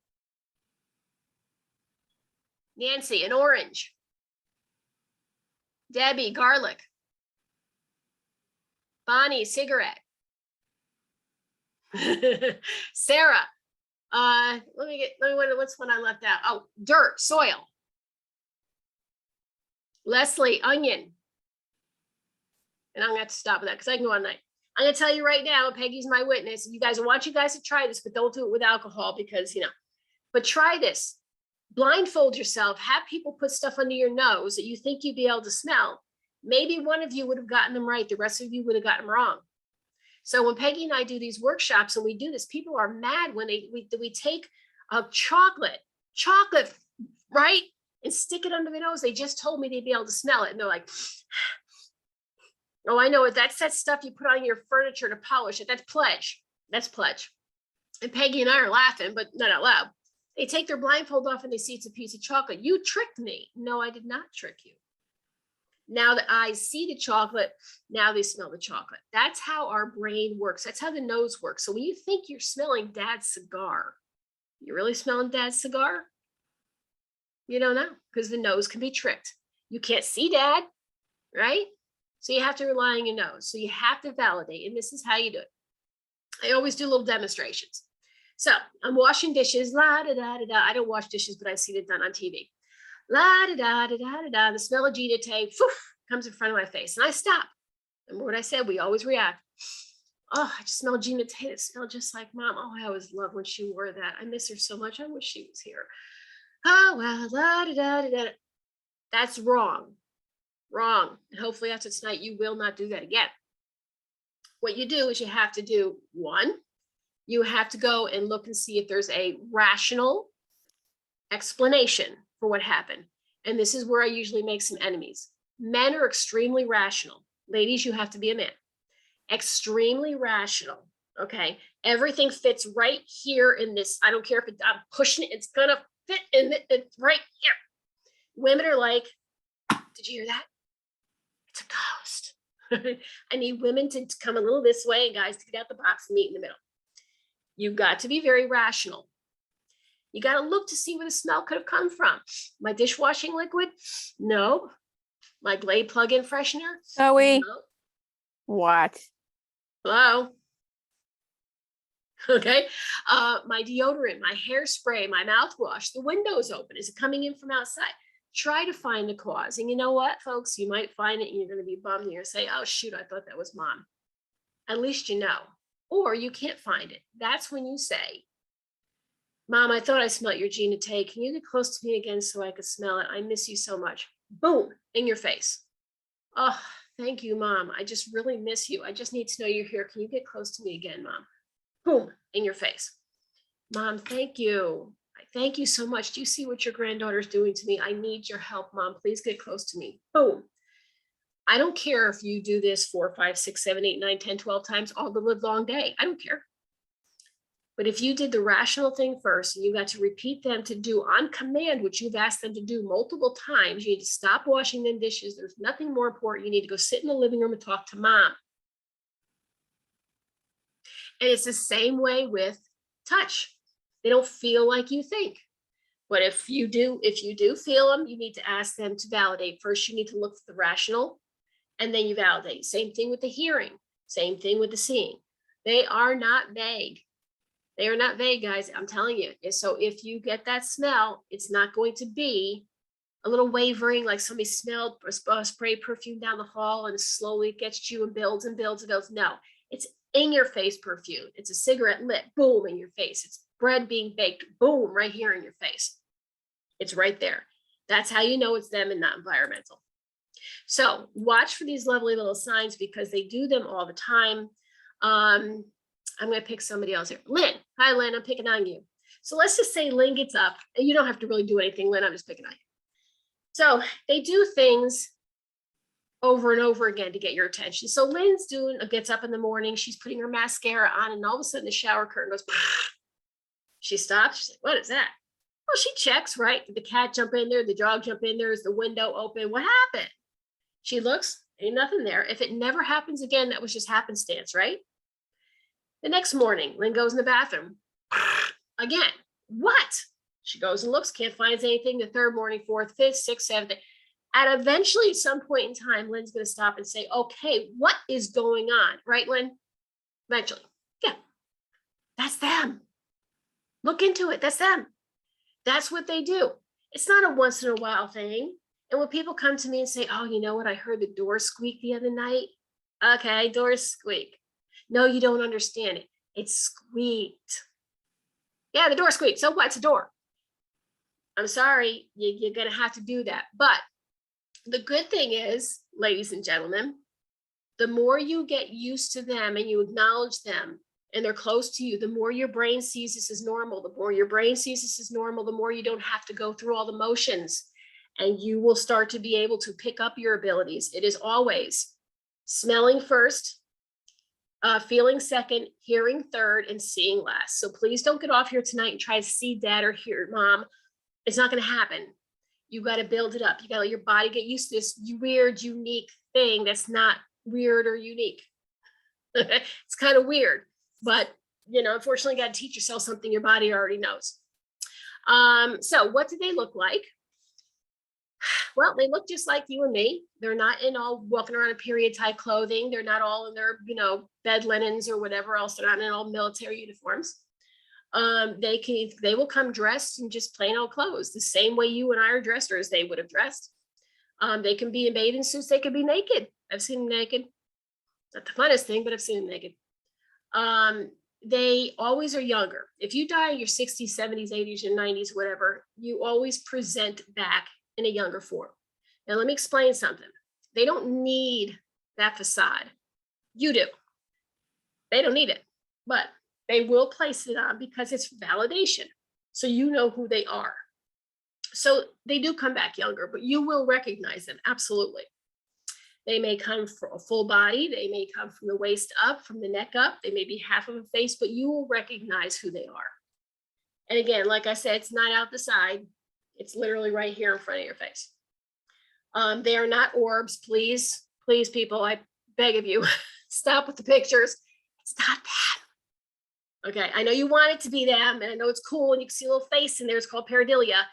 Nancy, an orange. Debbie, garlic. Bonnie, cigarette. Sarah, what's one I left out? Oh, dirt, soil. Leslie, onion. And I'm gonna have to stop with that because I can go all night. I'm gonna tell you right now, Peggy's my witness. I want you guys to try this, but don't do it with alcohol because, but try this. Blindfold yourself, have people put stuff under your nose that you think you'd be able to smell. Maybe one of you would have gotten them right. The rest of you would have gotten them wrong. So when Peggy and I do these workshops and we do this, people are mad when we take a chocolate, right? And stick it under the nose. They just told me they'd be able to smell it. And they're like, oh, I know it. That's that stuff you put on your furniture to polish it. That's pledge. That's pledge. And Peggy and I are laughing, but not out loud. They take their blindfold off and they see it's a piece of chocolate. You tricked me. No, I did not trick you. Now the eyes see the chocolate, now they smell the chocolate. That's how our brain works. That's how the nose works. So when you think you're smelling Dad's cigar, you're really smelling Dad's cigar? You don't know, because the nose can be tricked. You can't see Dad, right? So you have to rely on your nose. So you have to validate, and this is how you do it. I always do little demonstrations. So I'm washing dishes, la da da da da. I don't wash dishes, but I've seen it done on TV. La da da da da da da. The smell of Gina Tay comes in front of my face, and I stop. Remember what I said? We always react. Oh, I just smell Gina Tay. It smelled just like Mom. Oh, I always loved when she wore that. I miss her so much. I wish she was here. Oh well, la da da da da. That's wrong. Wrong. And hopefully after tonight, you will not do that again. What you do is you have to do one. You have to go and look and see if there's a rational explanation for what happened. And this is where I usually make some enemies. Men are extremely rational. Ladies, you have to be a man. Extremely rational. Okay. Everything fits right here in this. I don't care if I'm pushing it, it's gonna fit in it right here. Women are like, did you hear that? It's a ghost. I need women to come a little this way and guys to get out the box and meet in the middle. You've got to be very rational. You got to look to see where the smell could have come from. My dishwashing liquid? No. My Glade plug-in freshener? Zoe. No. What? Hello? Okay. My deodorant, my hairspray, my mouthwash, the window's open. Is it coming in from outside? Try to find the cause. And you know what, folks? You might find it and you're going to be bummed. And you're going to say, oh, shoot, I thought that was mom. At least you know. Or you can't find it. That's when you say, Mom, I thought I smelled your genitake. Can you get close to me again so I could smell it? I miss you so much. Boom, in your face. Oh, thank you, Mom. I just really miss you. I just need to know you're here. Can you get close to me again, Mom? Boom, in your face. Mom, thank you. Thank you so much. Do you see what your granddaughter's doing to me? I need your help, Mom. Please get close to me. Boom. I don't care if you do this 4, 5, 6, 7, 8, 9, 10, 12 times all the live long day. I don't care. But if you did the rational thing first and you got to repeat them to do on command, which you've asked them to do multiple times, you need to stop washing them dishes. There's nothing more important. You need to go sit in the living room and talk to Mom. And it's the same way with touch. They don't feel like you think. But if you do feel them, you need to ask them to validate. First, you need to look for the rational, and then you validate. Same thing with the hearing. Same thing with the seeing. They are not vague. They are not vague, guys. I'm telling you. So if you get that smell, it's not going to be a little wavering, like somebody smelled a spray perfume down the hall and slowly it gets you and builds and builds and builds. No, it's in your face perfume. It's a cigarette lit, boom, in your face. It's bread being baked, boom, right here in your face. It's right there. That's how you know it's them and not environmental. So watch for these lovely little signs because they do them all the time. I'm going to pick somebody else here. Lynn. Hi, Lynn. I'm picking on you. So let's just say Lynn gets up. And you don't have to really do anything, Lynn. I'm just picking on you. So they do things over and over again to get your attention. So Lynn's gets up in the morning. She's putting her mascara on. And all of a sudden, the shower curtain goes. She stops. She's like, what is that? Well, she checks, right? Did the cat jump in there? The dog jump in there? Is the window open? What happened? She looks. Ain't nothing there. If it never happens again, that was just happenstance, right? The next morning, Lynn goes in the bathroom. Again, what? She goes and looks, can't find anything. The third morning, fourth, fifth, sixth, seventh. And eventually, at some point in time, Lynn's going to stop and say, okay, what is going on? Right, Lynn? Eventually. Yeah. That's them. Look into it. That's them. That's what they do. It's not a once in a while thing. And when people come to me and say, oh, you know what? I heard the door squeak the other night. Okay, doors squeak. No, you don't understand it. It squeaked. Yeah, the door squeaked. So what's a door? I'm sorry, you're going to have to do that. But the good thing is, ladies and gentlemen, the more you get used to them and you acknowledge them and they're close to you, the more your brain sees this as normal. The more your brain sees this as normal, the more you don't have to go through all the motions and you will start to be able to pick up your abilities. It is always smelling first, feeling second, hearing third, and seeing last. So please don't get off here tonight and try to see dad or hear mom. It's not going to happen. You got to build it up. You got to let your body get used to this weird, unique thing that's not weird or unique. It's kind of weird, but unfortunately, you got to teach yourself something your body already knows. So what do they look like? Well, they look just like you and me. They're not in all walking around in period type clothing. They're not all in their, bed linens or whatever else. They're not in all military uniforms. They will come dressed in just plain old clothes, the same way you and I are dressed or as they would have dressed. They can be in bathing suits. They could be naked. I've seen them naked. Not the funnest thing, but I've seen them naked. They always are younger. If you die in your 60s, 70s, 80s, and 90s, whatever, you always present back in a younger form. Now, let me explain something. They don't need that facade. You do. They don't need it, but they will place it on because it's validation. So you know who they are. So they do come back younger, but you will recognize them. Absolutely. They may come for a full body. They may come from the waist up, from the neck up. They may be half of a face, but you will recognize who they are. And again, like I said, it's not out the side. It's literally right here in front of your face. They are not orbs. Please, people, I beg of you, stop with the pictures. It's not that. Okay, I know you want it to be them, and I know it's cool, and you can see a little face in there. It's called pareidolia.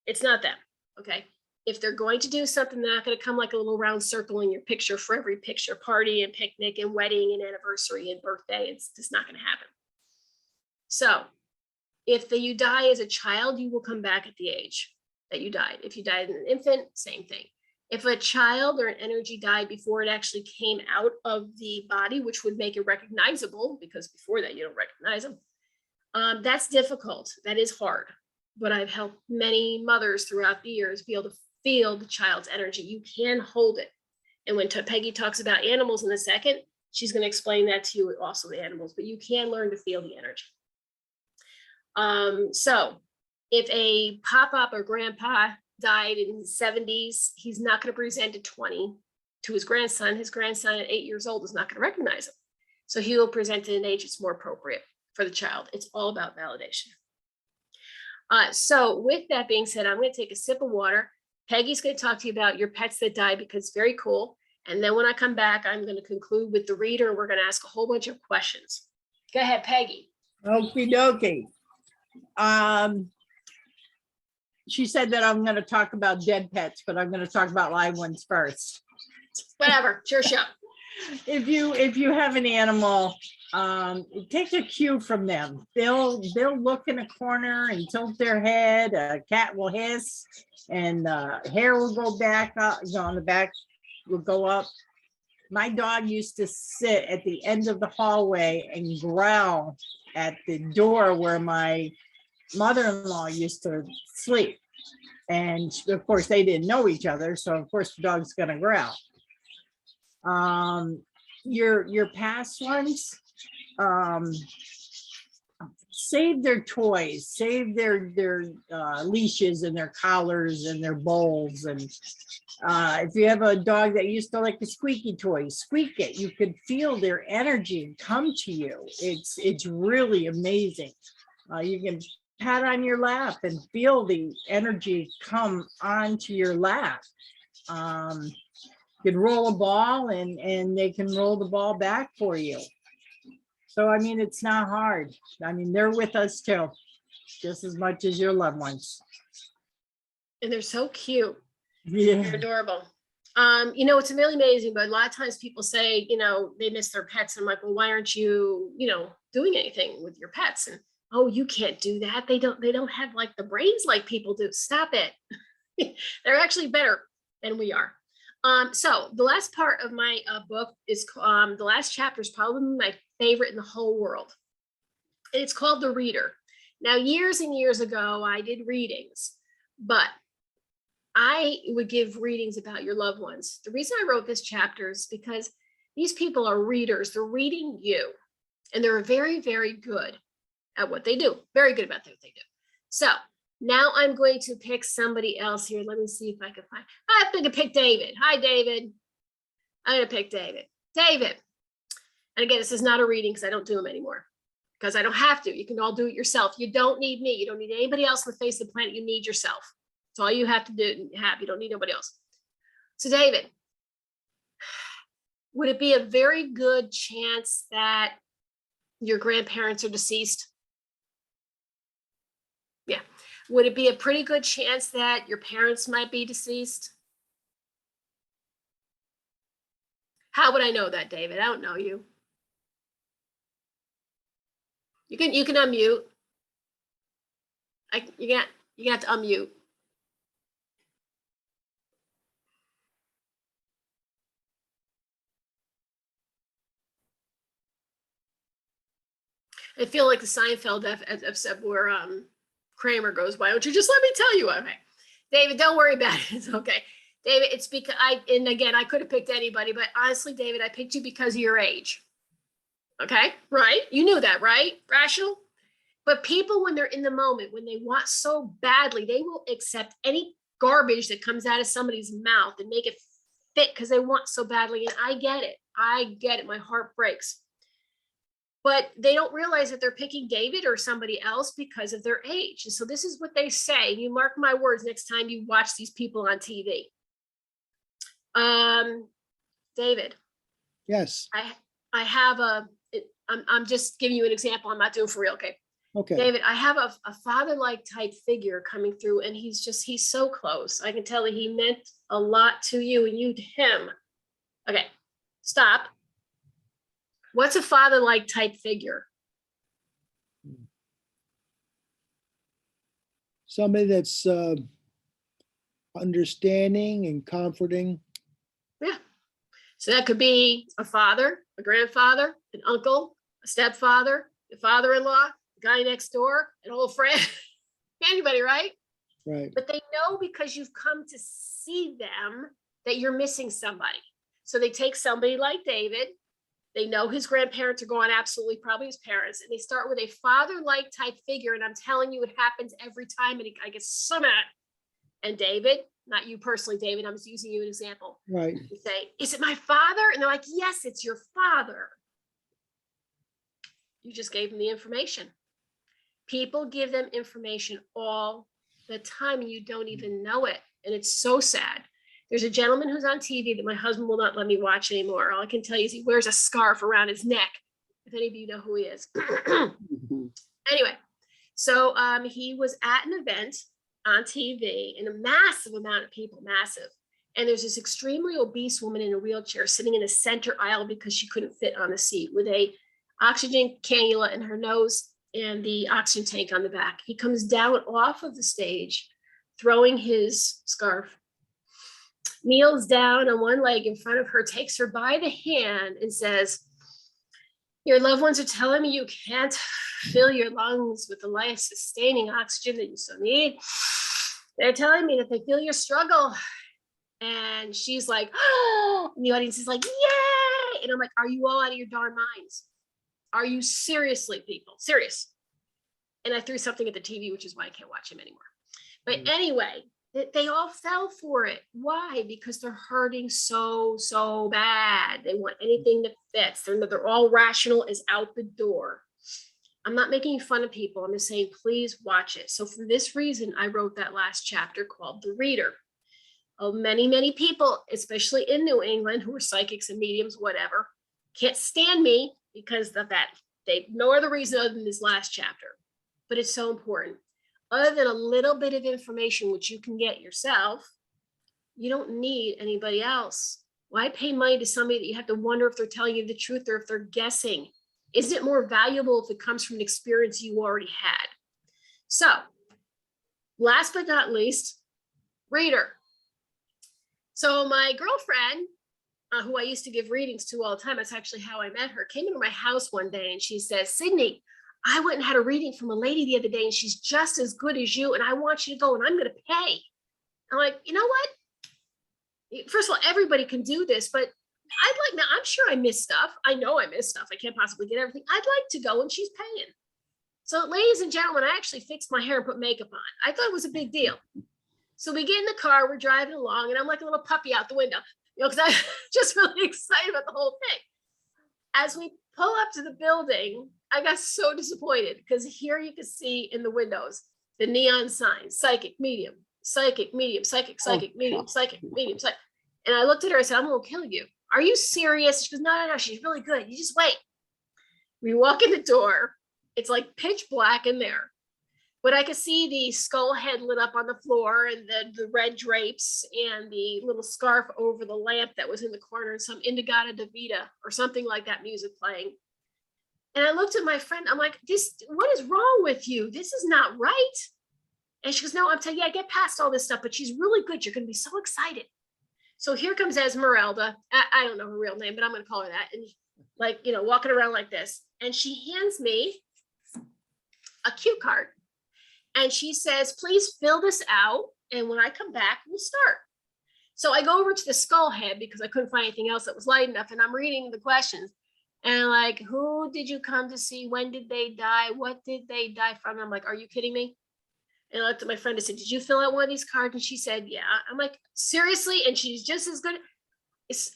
It's not them, okay? If they're going to do something, they're not going to come like a little round circle in your picture for every picture, party and picnic and wedding and anniversary and birthday. It's just not going to happen. So if you die as a child, you will come back at the age. that you died. If you died as an infant, same thing. If a child or an energy died before it actually came out of the body, which would make it recognizable, because before that you don't recognize them, that's difficult. That is hard. But I've helped many mothers throughout the years be able to feel the child's energy. You can hold it. And when Peggy talks about animals in a second, she's going to explain that to you also, the animals, but you can learn to feel the energy. So if a pop-up or grandpa died in his 70s, he's not going to present at 20 to his grandson. His grandson at 8 years old is not going to recognize him. So he will present at an age that's more appropriate for the child. It's all about validation. So with that being said, I'm going to take a sip of water. Peggy's going to talk to you about your pets that died, because it's very cool. And then when I come back, I'm going to conclude with the reader. We're going to ask a whole bunch of questions. Go ahead, Peggy. Okie dokie. She said that I'm going to talk about dead pets, but I'm going to talk about live ones first. Whatever, it's your show. If you have an animal, take a cue from them. They'll look in a corner and tilt their head. A cat will hiss, and hair will go back up, on the back will go up. My dog used to sit at the end of the hallway and growl at the door where my mother-in-law used to sleep. And of course they didn't know each other, so of course the dog's gonna growl. Your past ones, save their toys, save their leashes and their collars and their bowls. And if you have a dog that used to like the squeaky toy, squeak it. You could feel their energy come to you. It's really amazing. You can pat on your lap and feel the energy come onto your lap. You can roll a ball and they can roll the ball back for you. So, I mean, it's not hard. I mean, they're with us too, just as much as your loved ones. And they're so cute. Yeah. They're adorable. It's really amazing, but a lot of times people say, they miss their pets. And I'm like, well, why aren't you, doing anything with your pets? And, oh, you can't do that. They don't have like the brains like people do. Stop it. They're actually better than we are. So the last part of my book is, the last chapter is probably my favorite in the whole world. And it's called The Reader. Now, years and years ago, I did readings, but I would give readings about your loved ones. The reason I wrote this chapter is because these people are readers. They're reading you, and they're very, very good at what they do. Very good about what they do. So now I'm going to pick somebody else here. Let me see if I can find. I'm going to pick David. Hi, David. I'm going to pick David. David. And again, this is not a reading because I don't do them anymore. Because I don't have to. You can all do it yourself. You don't need me. You don't need anybody else on the face of the planet. You need yourself. That's all you have to do. You don't need nobody else. So, David, would it be a very good chance that your grandparents are deceased? Yeah. Would it be a pretty good chance that your parents might be deceased? How would I know that, David? I don't know you. You can unmute. You have to unmute. I feel like the Seinfeld episode where Kramer goes, why don't you just let me tell you? Okay, David, don't worry about it. It's okay. David, it's because and again, I could have picked anybody, but honestly, David, I picked you because of your age. Okay, right? You knew that, right? Rational? But people, when they're in the moment, when they want so badly, they will accept any garbage that comes out of somebody's mouth and make it fit because they want so badly. And I get it. I get it. My heart breaks. But they don't realize that they're picking David or somebody else because of their age. And so this is what they say. You mark my words next time you watch these people on TV. David. Yes. I have I'm just giving you an example. I'm not doing for real. Okay. Okay. David, I have a father-like type figure coming through, and he's so close. I can tell that he meant a lot to you and you to him. Okay. Stop. What's a father-like type figure? Somebody that's understanding and comforting. Yeah. So that could be a father, a grandfather, an uncle, a stepfather, a father-in-law, the guy next door, an old friend, anybody, right? Right. But they know because you've come to see them that you're missing somebody. So they take somebody like David. They know his grandparents are gone, absolutely, probably his parents, and they start with a father-like type figure. And I'm telling you, it happens every time. And I get so mad. And David, not you personally, David, I'm just using you as an example. Right. You say, is it my father? And they're like, yes, it's your father. You just gave them the information. People give them information all the time and you don't even know it. And it's so sad. There's a gentleman who's on TV that my husband will not let me watch anymore. All I can tell you is he wears a scarf around his neck. If any of you know who he is. Anyway, so he was at an event on TV and a massive amount of people, massive. And there's this extremely obese woman in a wheelchair sitting in the center aisle because she couldn't fit on the seat with a oxygen cannula in her nose and the oxygen tank on the back. He comes down off of the stage, throwing his scarf, kneels down on one leg in front of her, takes her by the hand and says, your loved ones are telling me you can't fill your lungs with the life-sustaining oxygen that you so need. They're telling me that they feel your struggle. And she's like, oh, and the audience is like, yay. And I'm like, are you all out of your darn minds? Are you seriously, people? Serious. And I threw something at the TV, which is why I can't watch him anymore. But anyway, they all fell for it. Why? Because they're hurting so bad. They want anything that fits. They're all rational is out the door. I'm not making fun of people. I'm just saying, please watch it. So for this reason, I wrote that last chapter called The Reader. Oh, many people, especially in New England, who are psychics and mediums, whatever, can't stand me because of that. They no other reason other than this last chapter. But it's so important. Other than a little bit of information, which you can get yourself, you don't need anybody else. Why pay money to somebody that you have to wonder if they're telling you the truth or if they're guessing? Isn't it more valuable if it comes from an experience you already had? So, last but not least, reader. So my girlfriend, who I used to give readings to all the time, that's actually how I met her, came into my house one day and she says, Sydney, I went and had a reading from a lady the other day and she's just as good as you and I want you to go and I'm going to pay. I'm like, you know what? First of all, everybody can do this, but now I'm sure I miss stuff. I know I miss stuff. I can't possibly get everything. I'd like to go and she's paying. So ladies and gentlemen, I actually fixed my hair and put makeup on. I thought it was a big deal. So we get in the car, we're driving along and I'm like a little puppy out the window, because I'm just really excited about the whole thing. As we pull up to the building, I got so disappointed because here you can see in the windows, the neon signs, psychic, medium, psychic, medium, psychic, medium, psychic, medium, psychic. And I looked at her, I said, I'm going to kill you. Are you serious? She goes, no, she's really good. You just wait. We walk in the door. It's like pitch black in there. But I could see the skull head lit up on the floor and the red drapes and the little scarf over the lamp that was in the corner and some Indigata Davida or something like that music playing. And I looked at my friend. I'm like, what is wrong with you? This is not right. And she goes, no, I'm telling you, I get past all this stuff, but she's really good. You're going to be so excited. So here comes Esmeralda. I don't know her real name, but I'm going to call her that. And like, walking around like this. And she hands me a cue card. And she says, please fill this out. And when I come back, we'll start. So I go over to the skull head because I couldn't find anything else that was light enough. And I'm reading the questions. And like, who did you come to see? When did they die? What did they die from? And I'm like, are you kidding me? And I looked at my friend and said, did you fill out one of these cards? And she said, yeah. I'm like, seriously? And she's just as good.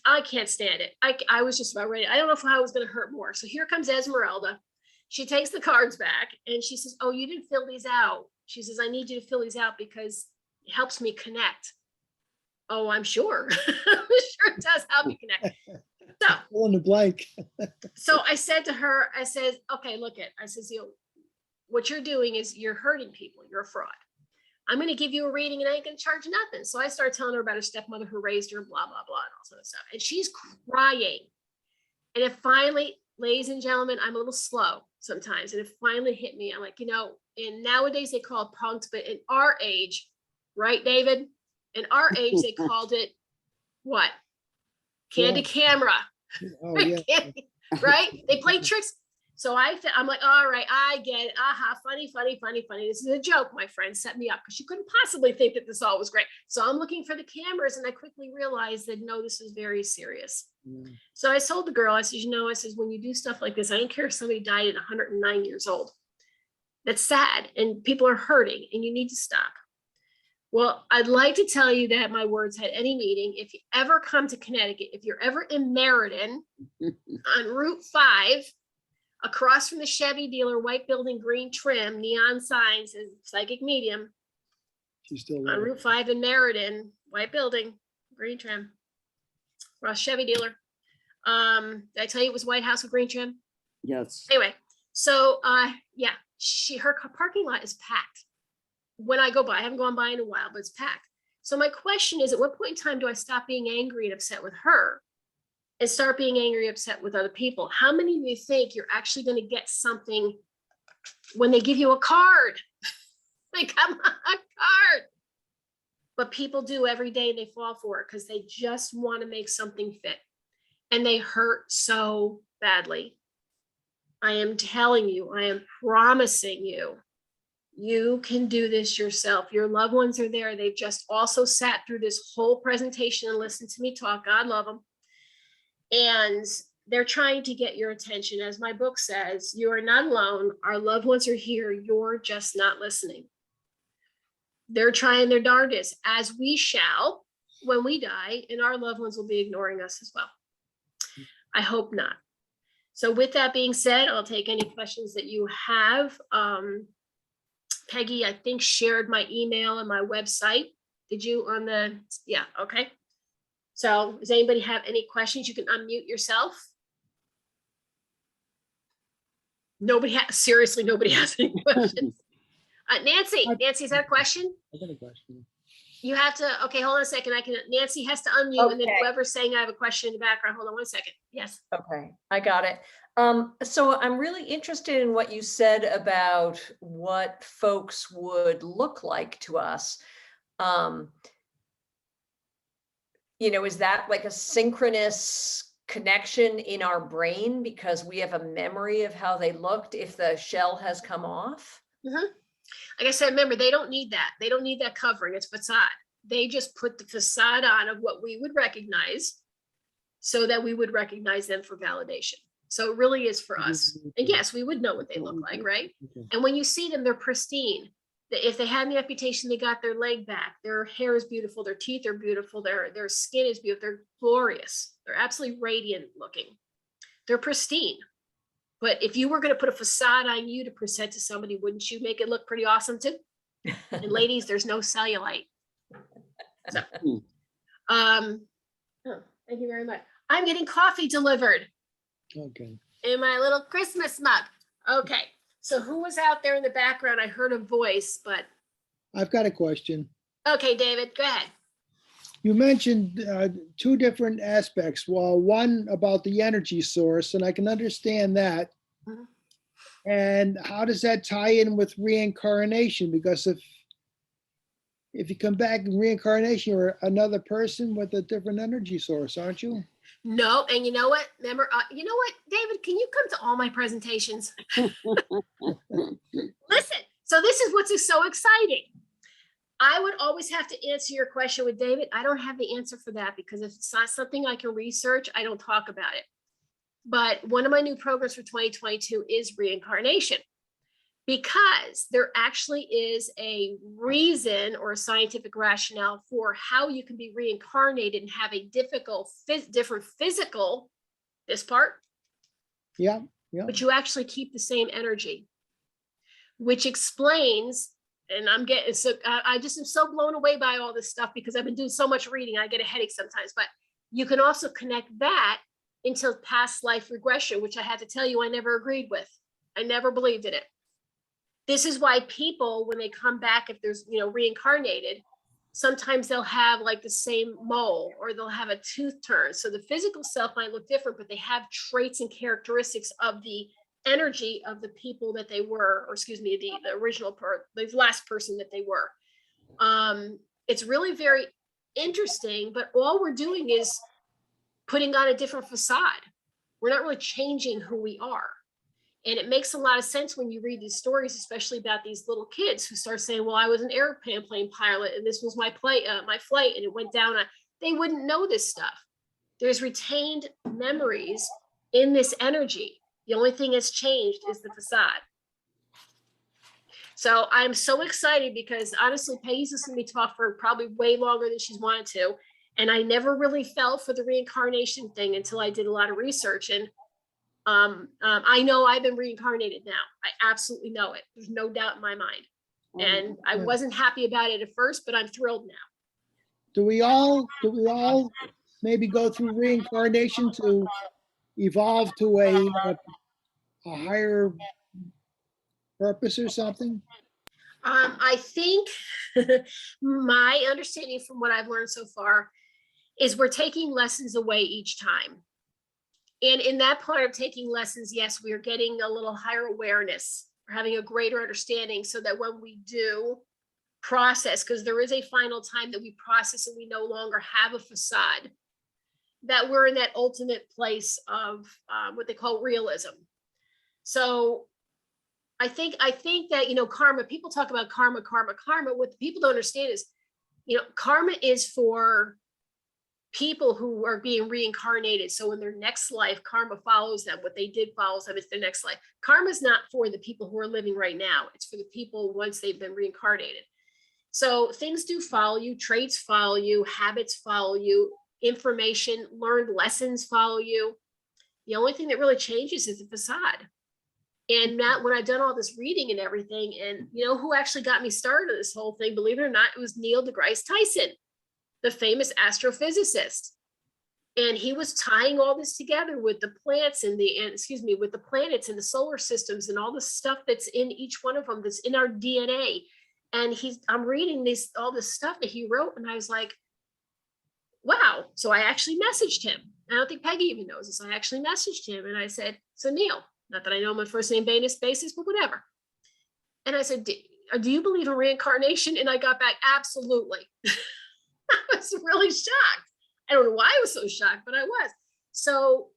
I can't stand it. I was just about ready. I don't know how it was going to hurt more. So here comes Esmeralda. She takes the cards back and she says, oh, you didn't fill these out. She says, I need you to fill these out because it helps me connect. Oh, I'm sure. I'm sure it does help you connect. So Fill in the blank. So I said to her, I said, okay, look it. I says, what you're doing is you're hurting people. You're a fraud. I'm going to give you a reading and I ain't going to charge nothing. So I started telling her about her stepmother who raised her, blah, blah, blah, and all sort of stuff. And she's crying. And it finally, ladies and gentlemen, I'm a little slow sometimes. And it finally hit me. I'm like, and nowadays they call it punks, but in our age, right, David? In our age, they called it what? Candy camera. Oh, yeah. Right? They play tricks. So I'm like, all right, I get it. Aha, funny, funny, funny, funny. This is a joke. My friend set me up because she couldn't possibly think that this all was great. So I'm looking for the cameras, and I quickly realized that no, this is very serious. Yeah. So I told the girl, I said, I says, when you do stuff like this, I don't care if somebody died at 109 years old. That's sad, and people are hurting, and you need to stop. Well, I'd like to tell you that my words had any meaning. If you ever come to Connecticut, if you're ever in Meriden on Route 5, across from the Chevy dealer, white building, green trim, neon signs, says psychic medium. She's still On there. Route 5 in Meriden, white building, green trim, across Chevy dealer. Did I tell you it was White House with green trim? Yes. Anyway, so yeah, her parking lot is packed. When I go by, I haven't gone by in a while, but it's packed. So my question is, at what point in time do I stop being angry and upset with her and start being angry, upset with other people? How many of you think you're actually going to get something when they give you a card? Like, come on, a card. But people do every day, and they fall for it because they just want to make something fit. And they hurt so badly. I am telling you, I am promising you, you can do this yourself. Your loved ones are there. They've just also sat through this whole presentation and listened to me talk. God love them. And they're trying to get your attention. As my book says, you are not alone. Our loved ones are here. You're just not listening. They're trying their darndest, as we shall when we die, and our loved ones will be ignoring us as well. I hope not. So with that being said, I'll take any questions that you have. Peggy, I think, shared my email and my website. Did you on the, yeah, okay. So does anybody have any questions? You can unmute yourself. Seriously, nobody has any questions. Nancy, is that a question? I got a question. You have to, okay, hold on a second. Nancy has to unmute, and then Okay. whoever's saying I have a question in the background, hold on 1 second. Yes. Okay, I got it. So I'm really interested in what you said about what folks would look like to us. Is that like a synchronous connection in our brain because we have a memory of how they looked if the shell has come off? Mm-hmm. Like I said, remember, they don't need that. They don't need that covering. It's facade. They just put the facade on of what we would recognize so that we would recognize them for validation. So it really is for us. And yes, we would know what they look like, right? Okay. And when you see them, they're pristine. If they had the amputation, they got their leg back. Their hair is beautiful. Their teeth are beautiful. Their skin is beautiful. They're glorious. They're absolutely radiant looking. They're pristine. But if you were going to put a facade on you to present to somebody, wouldn't you make it look pretty awesome too? And ladies, there's no cellulite. So, oh, thank you very much. I'm getting coffee delivered Okay. in my little Christmas mug. Okay. So who was out there in the background? I heard a voice, but I've got a question. okay, David, go ahead. You mentioned two different aspects. Well, one about the energy source, and I can understand that. Mhm. And how does that tie in with reincarnation? Because if you come back in reincarnation, you're another person with a different energy source, aren't you? No, and you know what? Remember, you know what, David, can you come to all my presentations? Listen, so this is what's so exciting. I would always have to answer your question with David. I don't have the answer for that because if it's not something I can research, I don't talk about it. But one of my new programs for 2022 is reincarnation, because there actually is a reason or a scientific rationale for how you can be reincarnated and have a different physical, this part, Yeah. Yeah. but you actually keep the same energy, which explains, and I'm getting, so I just am so blown away by all this stuff because I've been doing so much reading, I get a headache sometimes, but you can also connect that into past life regression, which I had to tell you, I never agreed with. I never believed in it. This is why people, when they come back, if there's, reincarnated, sometimes they'll have like the same mole or they'll have a tooth turn. So the physical self might look different, but they have traits and characteristics of the energy of the people that they were, or excuse me, the original part, the last person that they were. It's really very interesting, but all we're doing is putting on a different facade. We're not really changing who we are. And it makes a lot of sense when you read these stories, especially about these little kids who start saying, well, I was an airplane pilot and this was my flight and it went down. They wouldn't know this stuff. There's retained memories in this energy. The only thing that's changed is the facade. So I'm so excited because honestly, Peggy's listened to me talk for probably way longer than she's wanted to. And I never really fell for the reincarnation thing until I did a lot of research. And I know I've been reincarnated now. I absolutely know it. There's no doubt in my mind. And I wasn't happy about it at first, but I'm thrilled now. Do we all maybe go through reincarnation to evolve to a higher purpose or something? I think my understanding from what I've learned so far is we're taking lessons away each time. And in that part of taking lessons, yes, we are getting a little higher awareness. We're having a greater understanding so that when we do process, because there is a final time that we process and we no longer have a facade, that we're in that ultimate place of what they call realism. So I think that, karma, people talk about karma. What people don't understand is, karma is for people who are being reincarnated. So in their next life, karma follows them. What they did follows them. It's their next life. Karma is not for the people who are living right now. It's for the people once they've been reincarnated. So things do follow you. Traits follow you. Habits follow you. Information, learned lessons follow you. The only thing that really changes is the facade. And Matt, when I've done all this reading and everything, and who actually got me started on this whole thing, believe it or not, it was Neil deGrasse Tyson, the famous astrophysicist. And he was tying all this together with the plants with the planets and the solar systems and all the stuff that's in each one of them, that's in our DNA. And I'm reading all this stuff that he wrote, and I was like, wow. So I actually messaged him. I don't think Peggy even knows this. I actually messaged him and I said, so Neil, not that I know him on first name basis, but whatever. And I said, do you believe in reincarnation? And I got back, absolutely. I was really shocked. I don't know why I was so shocked, but I was. So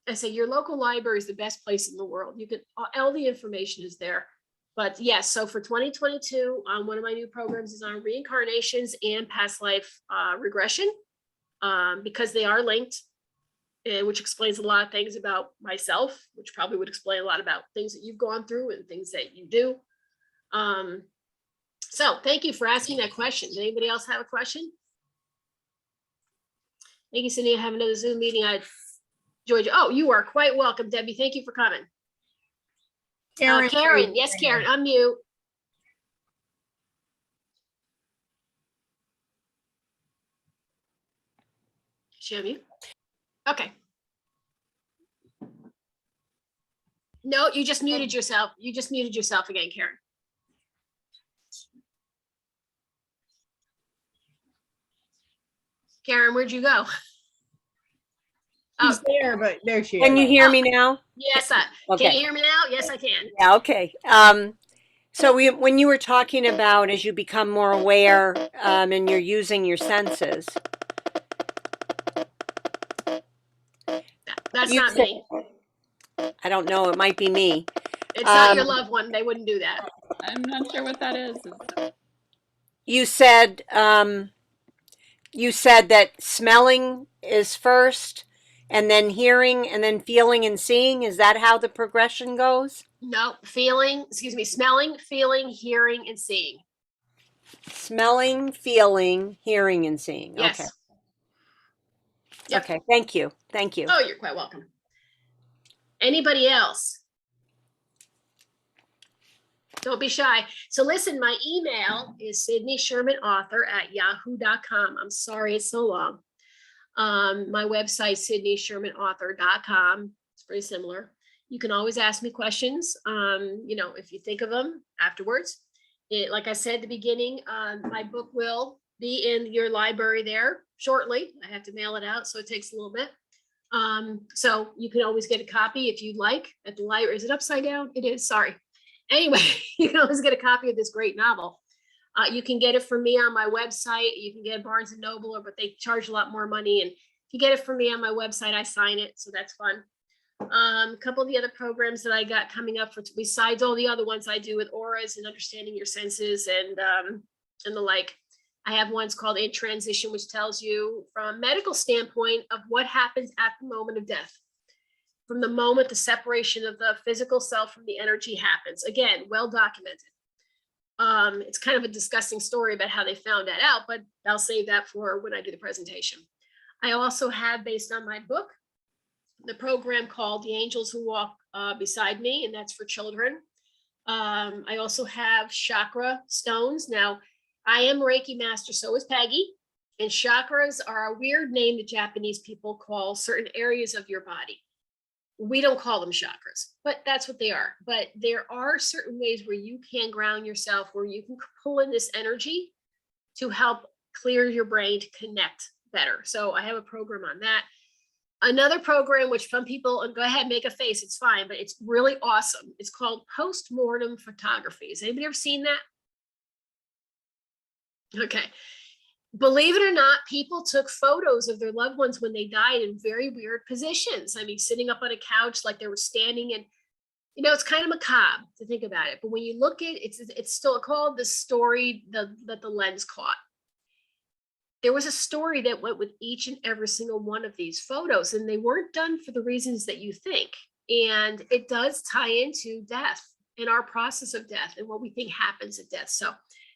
I said, your local library is the best place in the world. You can, all the information is there. But yes, so for 2022, one of my new programs is on reincarnations and past life regression, because they are linked, and which explains a lot of things about myself, which probably would explain a lot about things that you've gone through and things that you do. So thank you for asking that question. Does anybody else have a question? Thank you, Sydney. I have another Zoom meeting. Georgia. Oh, you are quite welcome, Debbie. Thank you for coming. Karen. Yes, Karen, unmute. She unmute? Okay. No, you just muted yourself. You just muted yourself again, Karen. Karen, where'd you go? She's there, but there she is. Can you hear me now? Yes, Okay. can you hear me now? Yes, I can. Yeah, okay. So when you were talking about as you become more aware and you're using your senses. That's not me. I don't know, it might be me. It's not your loved one. They wouldn't do that. I'm not sure what that is. You said that smelling is first, and then hearing, and then feeling and seeing. Is that how the progression goes? No, smelling, feeling, hearing, and seeing. Smelling, feeling, hearing, and seeing. Yes. Okay. Yep. Okay, thank you. Thank you. Oh, you're quite welcome. Anybody else? Don't be shy. So listen, my email is sydneyshermanauthor@yahoo.com. I'm sorry it's so long. My website, sydneyshermanauthor.com. It's pretty similar. You can always ask me questions, if you think of them afterwards. Like I said at the beginning, my book will be in your library there shortly. I have to mail it out, so it takes a little bit. So you can always get a copy if you'd like at the library. Is it upside down? It is, sorry. Anyway, you can always get a copy of this great novel. You can get it from me on my website. You can get it Barnes and Noble, but they charge a lot more money. And if you get it from me on my website, I sign it. So that's fun. A couple of the other programs that I got coming up besides all the other ones I do with auras and understanding your senses and the like. I have ones called In Transition, which tells you from a medical standpoint of what happens at the moment of death. From the moment the separation of the physical self from the energy happens. Again, well documented. It's kind of a disgusting story about how they found that out, but I'll save that for when I do the presentation. I also have, based on my book, the program called The Angels Who Walk Beside Me, and that's for children. I also have chakra stones. Now, I am Reiki master, so is Peggy. And chakras are a weird name that Japanese people call certain areas of your body. We don't call them chakras, but that's what they are. But there are certain ways where you can ground yourself, where you can pull in this energy to help clear your brain to connect better. So I have a program on that. Another program, which some people, and go ahead, make a face, it's fine, but it's really awesome. It's called Post-Mortem Photography. Has anybody ever seen that? Okay. Believe it or not, people took photos of their loved ones when they died in very weird positions. I mean, sitting up on a couch like they were standing, and it's kind of macabre to think about it. But when you look at it, it's still called the story that the lens caught. There was a story that went with each and every single one of these photos, and they weren't done for the reasons that you think. And it does tie into death and our process of death and what we think happens at death. So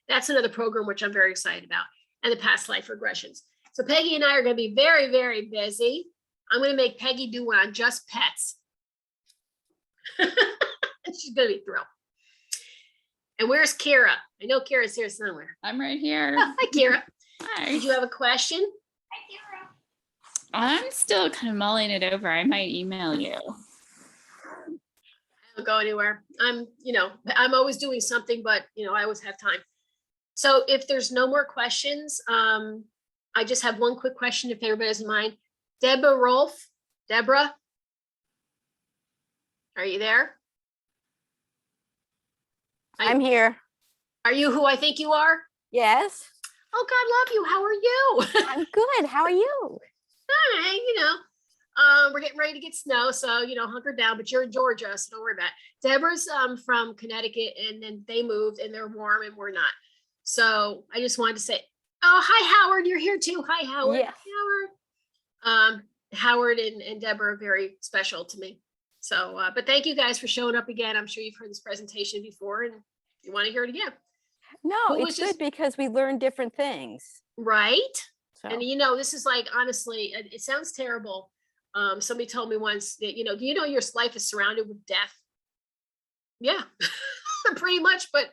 that's another program which I'm very excited about, and the past life regressions. So Peggy and I are going to be very, very busy. I'm going to make Peggy do one on just pets. She's going to be thrilled. And where's Kira? I know Kira's here somewhere. I'm right here. Hi, Kira. Hi. Did you have a question? I'm still kind of mulling it over. I might email you. I don't go anywhere. I'm always doing something, but I always have time. So if there's no more questions, I just have one quick question if everybody doesn't mind. Deborah, are you there? I'm here. Are you who I think you are? Yes. Oh, God love you. How are you? I'm good. How are you? Hi, we're getting ready to get snow, so hunker down, but you're in Georgia, so don't worry about it. Deborah's from Connecticut, and then they moved and they're warm and we're not. So I just wanted to say, oh, hi, Howard, you're here too. Hi, Howard. Yes. Howard. Howard and Deborah are very special to me. So, but thank you guys for showing up again. I'm sure you've heard this presentation before and you want to hear it again. No, it's good because we learn different things. Right. So. And this is like, honestly, it sounds terrible. Somebody told me once that, do you know your life is surrounded with death? Yeah, pretty much. But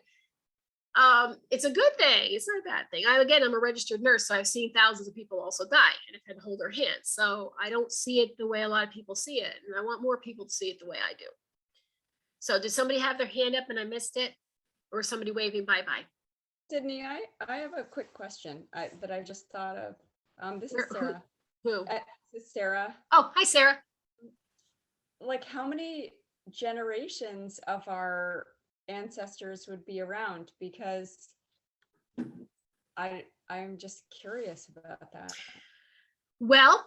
it's a good thing. It's not a bad thing. I'm a registered nurse, so I've seen thousands of people also die and have had to hold their hands. So I don't see it the way a lot of people see it. And I want more people to see it the way I do. So did somebody have their hand up and I missed it? Or somebody waving bye-bye? Sydney, I have a quick question that I just thought of. This is Sarah. Who? This is Sarah. Oh, hi, Sarah. Like, how many generations of our ancestors would be around? Because I'm just curious about that. Well,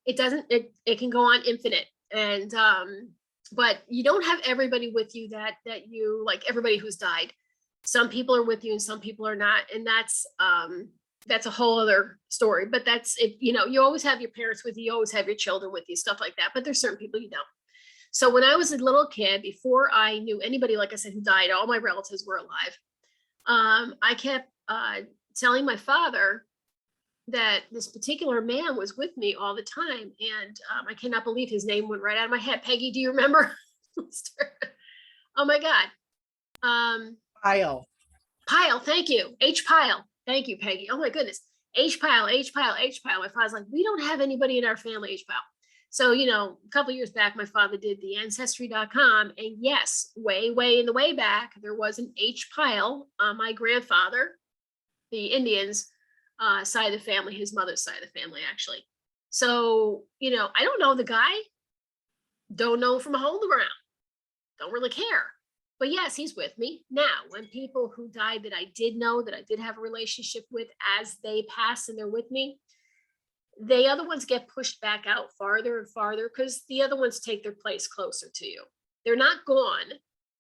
it can go on infinite, and but you don't have everybody with you that you like, everybody who's died. Some people are with you and some people are not, and that's a whole other story. But that's it. You always have your parents with you, you always have your children with you, stuff like that. But there's certain people you don't. So when I was a little kid, before I knew anybody, like I said, who died, all my relatives were alive. I kept telling my father that this particular man was with me all the time. And I cannot believe his name went right out of my head. Peggy, do you remember? Oh my God. Pyle, thank you. H. Pyle. Thank you, Peggy. Oh my goodness. H. Pyle. My father's like, we don't have anybody in our family, H. Pyle. So, a couple of years back, my father did the ancestry.com. And yes, way in the way back, there was an H. Pyle, my grandfather, the Indians side of the family, his mother's side of the family, actually. So, I don't know the guy, don't know from a hole in the ground, don't really care. But yes, he's with me. Now, when people who died that I did know, that I did have a relationship with, as they pass and they're with me, the other ones get pushed back out farther and farther because the other ones take their place closer to you. They're not gone.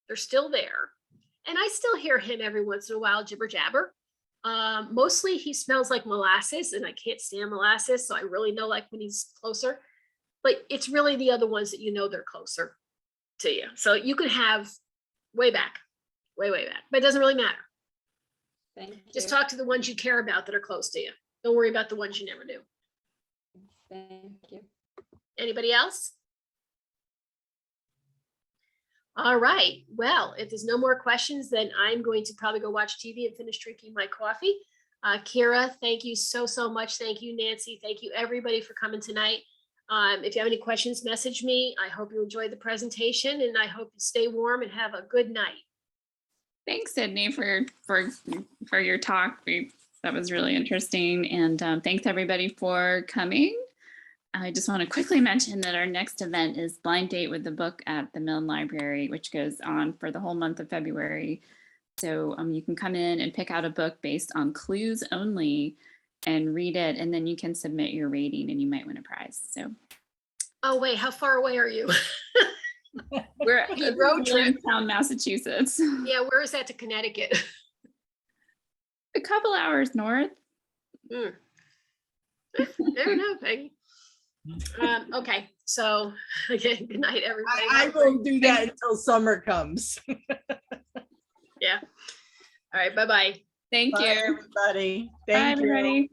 They're still there. And I still hear him every once in a while jibber jabber. Mostly he smells like molasses, and I can't stand molasses. So I really know like when he's closer. But it's really the other ones that you know they're closer to you. So you could have way back, way back, but it doesn't really matter. Thank you. Just talk to the ones you care about that are close to you. Don't worry about the ones you never knew. Thank you. Anybody else? All right. Well, if there's no more questions, then I'm going to probably go watch TV and finish drinking my coffee. Kira, thank you so much. Thank you, Nancy. Thank you, everybody, for coming tonight. If you have any questions, message me. I hope you enjoyed the presentation, and I hope you stay warm and have a good night. Thanks, Sydney, for your talk. That was really interesting. And thanks everybody for coming. I just want to quickly mention that our next event is Blind Date with the Book at the Milne Library, which goes on for the whole month of February. So you can come in and pick out a book based on clues only and read it, and then you can submit your rating and you might win a prize. So. Oh, wait, how far away are you? We're at Town, Massachusetts. Yeah, where is that to Connecticut? A couple hours north. Never know, Peggy. Okay, so again, good night, everybody. I won't do that until summer comes. Yeah. All right, bye-bye. Thank Bye, you. everybody. Bye, Thank you. everybody.